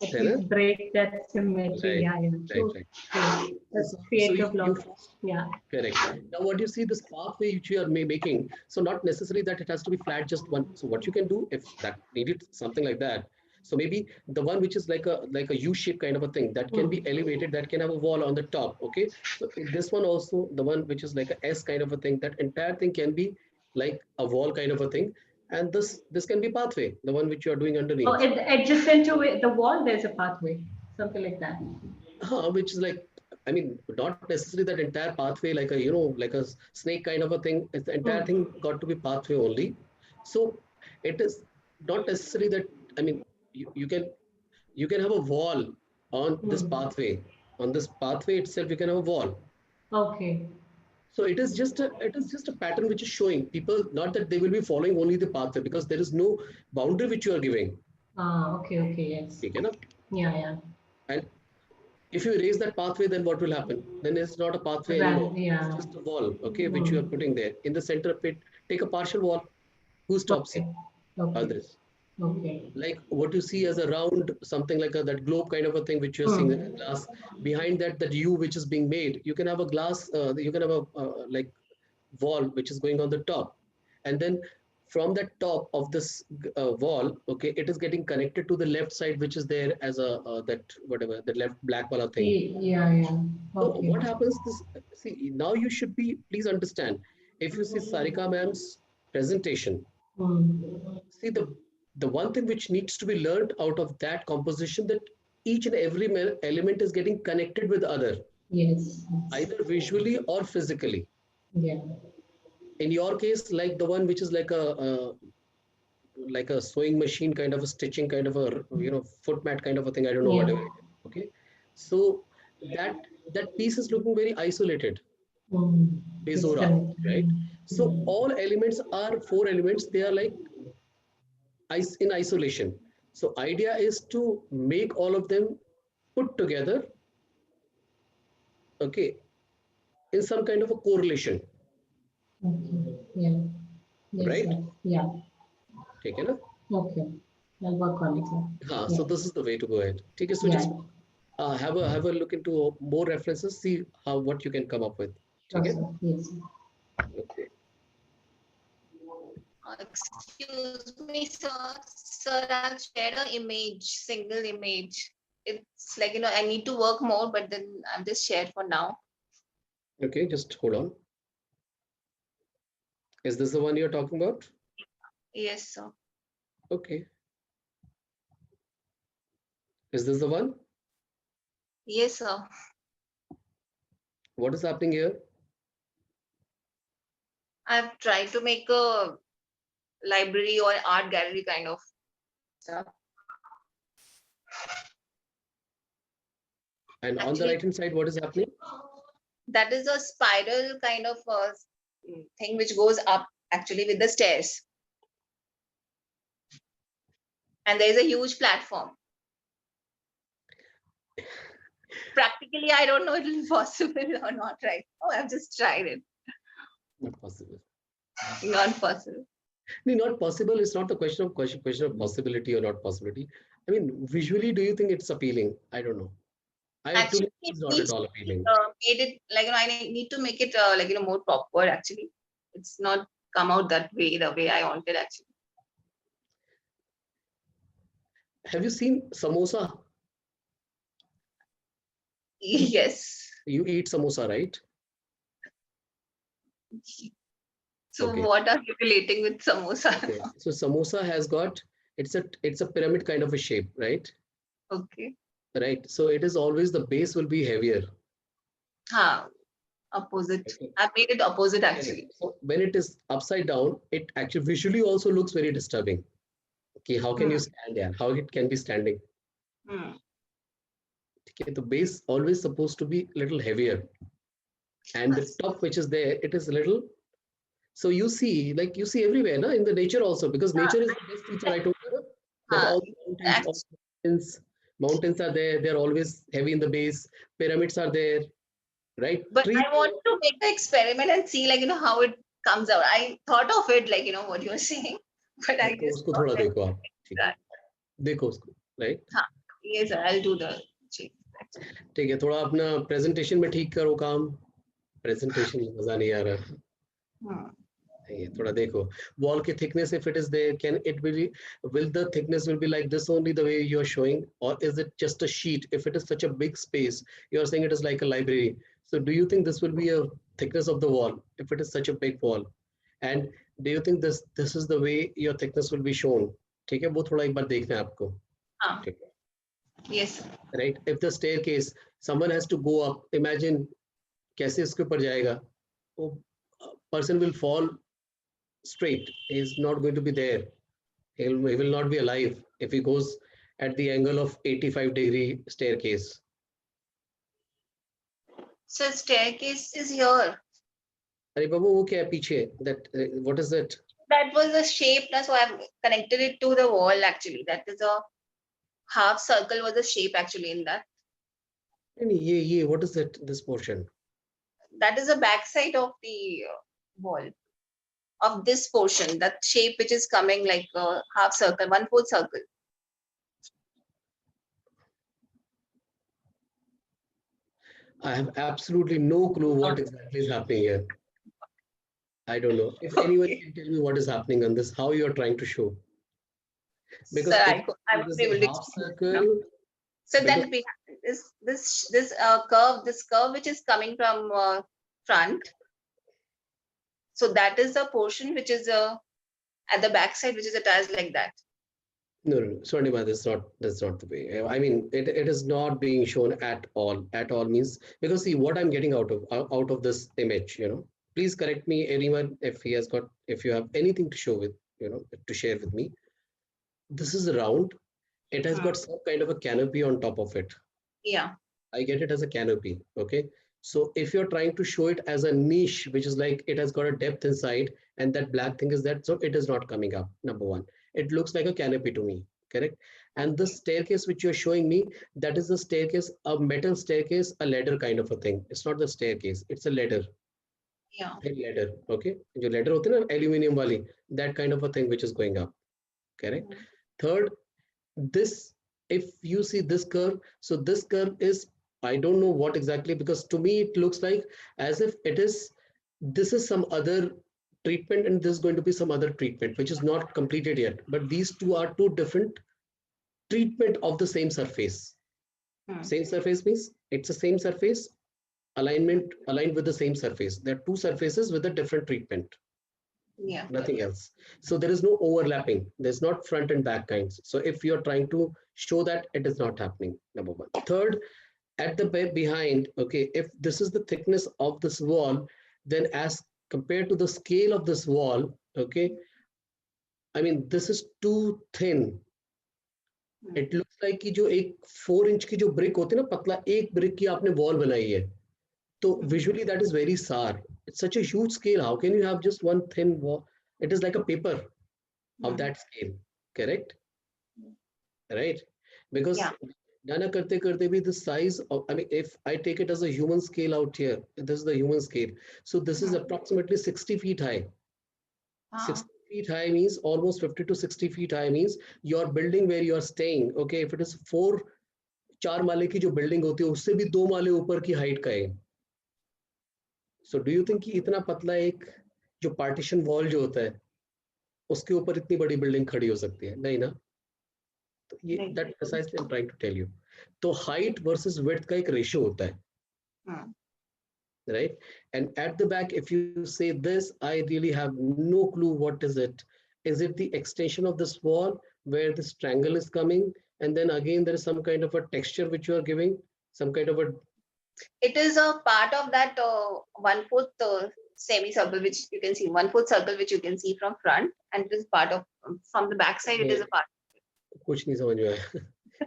S11: at least break that symmetry.
S1: Right.
S11: Yeah.
S1: Right.
S11: Let's create a block. Yeah.
S1: Correct. Now, what you see, this pathway which you are making, so not necessarily that it has to be flat, just one. So what you can do, if that needed something like that, so maybe the one which is like a U-shape kind of a thing that can be elevated, that can have a wall on the top. Okay. So this one also, the one which is like a S kind of a thing, that entire thing can be like a wall kind of a thing. And this can be pathway, the one which you are doing underneath.
S11: Oh, adjacent to the wall, there's a pathway, something like that.
S1: Which is like, I mean, not necessarily that entire pathway, like like a snake kind of a thing. It's the entire thing got to be pathway only. So it is not necessary that, I mean, you can have a wall on this pathway. On this pathway itself, you can have a wall.
S11: Okay.
S1: So it is just a pattern which is showing people, not that they will be following only the pathway, because there is no boundary which you are giving.
S11: Okay, yes.
S1: Okay, na?
S11: Yeah.
S1: And if you erase that pathway, then what will happen? Then it's not a pathway anymore.
S11: Yeah.
S1: It's just a wall, okay, which you are putting there. In the center of it, take a partial wall. Who stops you? Others.
S11: Okay.
S1: Like what you see as a round, something like that globe kind of a thing, which you're seeing in the glass. Behind that U which is being made, you can have a glass, you can have a like wall which is going on the top. And then from the top of this wall, okay, it is getting connected to the left side, which is there as a that whatever the left black wala thing.
S11: Yeah. Okay.
S1: So what happens? This, see, now you should be, please understand. If you see Sarika ma'am's presentation, see the one thing which needs to be learned out of that composition, that each and every element is getting connected with other.
S11: Yes.
S1: Either visually or physically.
S11: Yeah.
S1: In your case, like the one which is like a sewing machine kind of a stitching kind of a foot mat kind of a thing, I don't know, whatever it is. Okay, so that piece is looking very isolated. Bezora, right? So all elements are 4 elements, they are like in isolation. So idea is to make all of them put together, okay, in some kind of a correlation.
S11: Okay. Yeah. Yes,
S1: right?
S11: Sir. Yeah.
S1: Okay, na?
S11: Okay. I'll work on it, sir.
S1: So this is the way to go ahead. Okay, so just have a look into more references, see what you can come up with. Okay?
S11: Yes.
S1: Okay.
S12: Excuse me, sir. Sir, I've shared an image, single image. It's like, I need to work more, but then I'm just shared for now.
S1: Okay, just hold on. Is this the one you're talking about?
S12: Yes, sir.
S1: Okay. Is this the one?
S12: Yes, sir.
S1: What is happening here?
S12: I've tried to make a library or art gallery kind of stuff.
S1: And on the right hand side, what is happening?
S12: That is a spiral kind of thing which goes up actually with the stairs. And there is a huge platform. Practically, I don't know if it is possible or not, right? Oh, I've just tried it.
S1: Not possible.
S12: Not possible.
S1: No, not possible. It's not a question of possibility or not possibility. I mean, visually, do you think it's appealing? I don't know.
S12: Actually,
S1: it's not at all appealing.
S12: Made it like I need to make it like more proper. Actually, it's not come out that way, the way I wanted. Actually,
S1: have you seen samosa?
S12: Yes.
S1: You eat samosa, right?
S12: So what are you relating with samosa?
S1: Okay. So samosa has got it's a pyramid kind of a shape, right?
S12: Okay.
S1: Right. So it is always the base will be heavier.
S12: Opposite. Okay. I made it opposite actually.
S1: So when it is upside down, it actually visually also looks very disturbing. Okay, how can you stand there? How it can be standing? Okay, the base always supposed to be a little heavier, and the top which is there, it is a little. So you see, like you see everywhere, na? In the nature also, because nature is the best teacher. I told you that all the mountains are there. They're always heavy in the base. Pyramids are there, right?
S12: But I want to make the experiment and see, like how it comes out. I thought of it, like what you're saying, but I just
S1: उसको थोड़ा देखो आप, देखो उसको, right?
S12: Yes, sir, I'll do the check.
S1: ठीक है, थोड़ा अपना presentation में ठीक करो काम. Presentation में मजा नहीं आ रहा. ये थोड़ा देखो wall की thickness, if it is there, can it will the thickness will be like this only the way you are showing, or is it just a sheet? If it is such a big space, you are saying it is like a library, so do you think this will be a thickness of the wall if it is such a big wall? And do you think this is the way your thickness will be shown? ठीक है, वो थोड़ा एक बार देखना है आपको. ठीक है.
S12: Yes.
S1: Right. If the staircase, someone has to go up. Imagine कैसे इसके ऊपर जाएगा. Person will fall straight. He is not going to be there. He will not be alive if he goes at the angle of 85-degree staircase.
S12: So staircase is here.
S1: अरे बाबू वो क्या है पीछे? That what is it?
S12: That was a shape, so I've connected it to the wall actually. That is a half circle was a shape actually in that.
S1: ये what is it? This portion?
S12: That is the back side of the wall of this portion. That shape which is coming like a half circle, 1/4 circle.
S1: I have absolutely no clue what exactly is happening here. I don't know. If anyone can tell me what is happening on this, how you are trying to show. Because
S12: Sir,
S1: if
S12: I
S1: it
S12: would
S1: is
S12: be able
S1: a
S12: to
S1: half
S12: explain.
S1: circle,
S12: So
S1: because
S12: then this curve which is coming from front. So that is the portion which is at the back side, which is attached like that.
S1: no. Swarnima, that's not the way. I mean, it is not being shown at all. At all means, because see what I'm getting out of this image, Please correct me, anyone, if you have anything to show with, to share with me. This is round. It has got some kind of a canopy on top of it.
S12: Yeah.
S1: I get it as a canopy. Okay. So if you're trying to show it as a niche, which is like it has got a depth inside, and that black thing is that, so it is not coming up. Number one, it looks like a canopy to me. Correct. And the staircase which you're showing me, that is the staircase, a metal staircase, a ladder kind of a thing. It's not the staircase, it's a ladder.
S12: Yeah.
S1: A ladder. Okay. जो ladder होती है ना aluminium वाली, that kind of a thing which is going up. Correct. Third, this, if you see this curve, so this curve is, I don't know what exactly, because to me it looks like as if this is some other treatment and this is going to be some other treatment which is not completed yet, but these two are two different treatment of the same surface. Same surface means it's the same surface, aligned with the same surface. There are two surfaces with a different treatment.
S12: Yeah.
S1: Nothing else. So there is no overlapping. There's not front and back kinds. So if you're trying to show that, it is not happening. Number one. Third, at the behind, okay, if this is the thickness of this wall, then as compared to the scale of this wall, okay, I mean, this is too thin. It looks like कि जो एक 4 inch की जो brick होती है ना, पतला एक brick की आपने wall बनाई है. So visually that is very sour. It's such a huge scale. How can you have just one thin wall? It is like a paper of that scale, correct? Right? Because Dana karte karte bhi the size of, I mean, if I take it as a human scale out here, this is the human scale. So this is approximately 60 feet high. 60 feet high means almost 50 to 60 feet high means your building where you are staying. Okay, if it is 4 माले की जो building होती है उससे भी 2 माले ऊपर की height का है. So do you think कि इतना पतला एक जो partition wall जो होता है उसके ऊपर इतनी बड़ी building खड़ी हो सकती है? नहीं ना? तो ये that precisely I'm trying to tell you. तो height versus width का एक ratio होता है. Right? And at the back, if you say this, I really have no clue what is it. Is it the extension of this wall where this triangle is coming? And then again, there is some kind of a texture which you are giving, some kind of a...
S12: It is a part of that 1/4 semicircle, which you can see, 1/4 circle, which you can see from front, and it is part of, from the back side, it is a part.
S1: कुछ नहीं समझ में आया.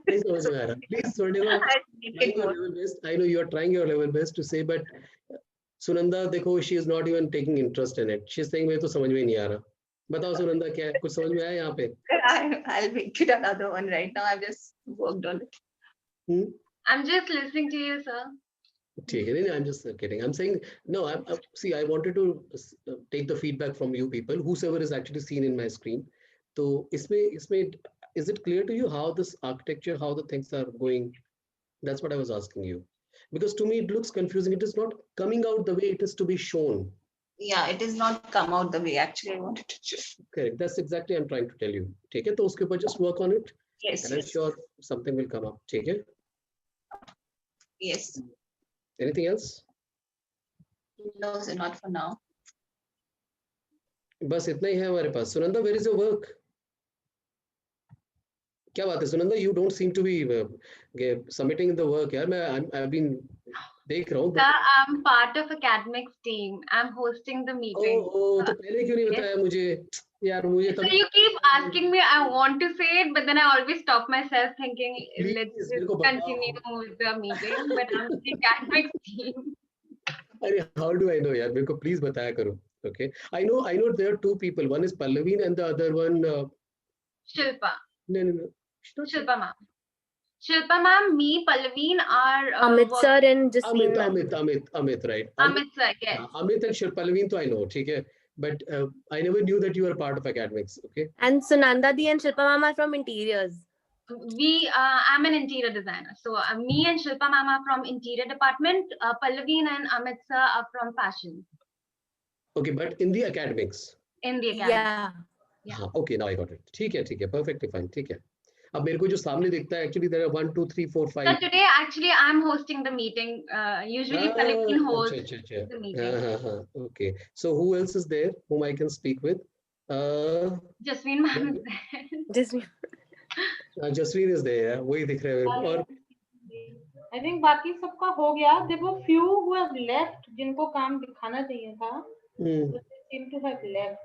S1: नहीं समझ में आ रहा. Please, Swarnima, trying your level best. I know you are trying your level best to say, but Sunanda, देखो, she is not even taking interest in it. She is saying मुझे तो समझ में नहीं आ रहा. बताओ सुनंदा क्या है? कुछ समझ में आया यहाँ पे?
S12: I'll make it another one right now. I've just worked on it.
S13: I'm just listening to you, sir.
S1: I'm just kidding. I'm saying, no, see, I wanted to take the feedback from you people, whosoever is actually seen in my screen. So, is it clear to you how this architecture, how the things are going? That's what I was asking you. Because to me, it looks confusing. It is not coming out the way it is to be shown.
S12: Yeah, it is not come out the way actually I wanted to show.
S1: Correct. That's exactly I'm trying to tell you. Take it, uske upar just work on it.
S12: Yes.
S1: And I'm sure something will come up. Take it.
S12: Yes.
S1: Anything else?
S12: No, sir, not for now.
S1: बस इतना ही है हमारे पास. Sunanda, where is your work? क्या बात है Sunanda? You don't seem to be submitting the work. यार I've been देख रहा हूँ.
S13: Sir, I'm part of academics team. I'm hosting the meeting.
S1: Oh, तो पहले क्यों नहीं बताया मुझे? यार मुझे
S13: So you keep asking me, I want to say it, but then I always stop myself thinking, let's just continue with the meeting. But I'm the academics team.
S1: अरे how do I know यार, मेरे को please बताया करो. Okay, I know there are two people. One is Pallaveen and the other one.
S13: Shilpa.
S1: No.
S13: Shilpa ma'am. Shilpa ma'am, me, Pallaveen are
S14: Amit sir and Jasmine ma'am.
S1: Amit, right?
S13: Amit sir, yes.
S1: Amit and Pallaveen, to I know, okay? But I never knew that you were part of academics. Okay.
S14: And Sunanda Di and Shilpa ma'am are from interiors.
S13: I'm an interior designer. So me and Shilpa ma'am are from interior department. Pallaveen and Amit sir are from fashion.
S1: Okay, but in the academics.
S13: In the academics.
S14: Yeah.
S1: Okay, now I got it. ठीक है, perfectly fine. ठीक है. अब मेरे को जो सामने दिखता है, actually there are 1, 2, 3, 4, 5.
S13: So today actually I'm hosting the meeting. Usually Pallaveen hosts the meeting.
S1: Okay. So who else is there whom I can speak with?
S13: Jasmine ma'am is there.
S1: Jasmine is there. वही दिख रहा है. और
S4: I think बाकी सबका हो गया. There were few who have left जिनको काम दिखाना चाहिए था. But they seem to have left.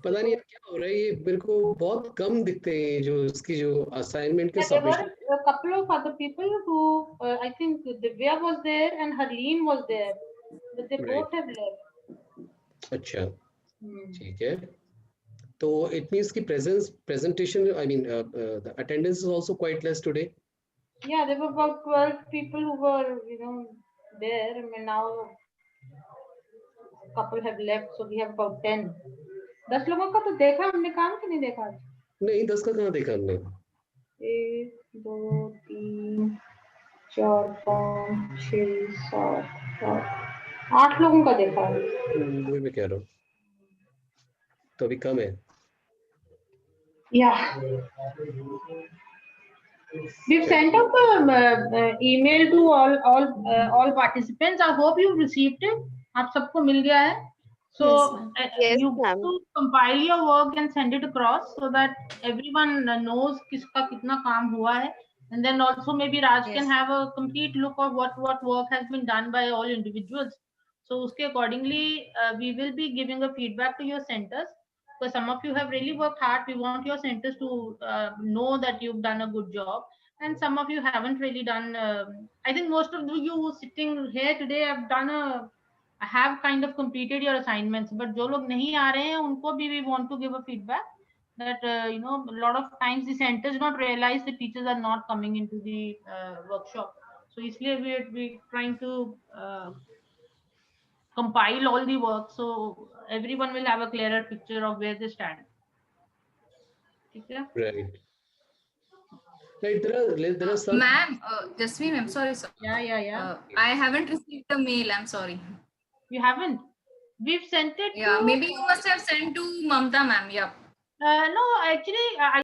S1: पता नहीं क्या हो रहा है, ये मेरे को बहुत कम दिखते हैं जो इसकी जो असाइनमेंट के
S4: There were
S1: submission.
S4: a couple of other people who I think Divya was there and Harleen was there, but they both have left.
S1: अच्छा, ठीक है. So it means ki presentation, I mean, the attendance is also quite less today.
S4: Yeah, there were about 12 people who were, there. I mean, now a couple have left, so we have about 10. 10 लोगों का तो देखा हमने काम कि नहीं देखा?
S1: नहीं, 10 का कहाँ देखा हमने?
S4: 1, 2, 3, 4, 5, 6, 7, 8 लोगों का देखा है.
S1: वही मैं कह रहा हूँ. तो अभी कम है.
S4: Yeah. We've sent out the email to all participants. I hope you've received it. आप सबको मिल गया है. So
S9: yes,
S4: you have to compile your work and send it across so that everyone knows किसका कितना काम हुआ है. And then also maybe Raj can have a complete look of what work has been done by all individuals. So उसके accordingly we will be giving a feedback to your centers. Because some of you have really worked hard. We want your centers to know that you've done a good job, and some of you haven't really done. I think most of you sitting here today have kind of completed your assignments. But जो लोग नहीं आ रहे हैं, उनको भी we want to give a feedback that a lot of times the centers do not realize the teachers are not coming into the workshop. So इसलिए we trying to compile all the work so everyone will have a clearer picture of where they stand. Okay?
S1: Right. There are some.
S3: Ma'am, Jasmine, I'm sorry.
S4: Yeah.
S3: I haven't received the mail. I'm sorry.
S4: You haven't? We've sent it.
S3: Yeah, maybe you must have sent to Mamta ma'am. Yeah.
S4: No, actually, I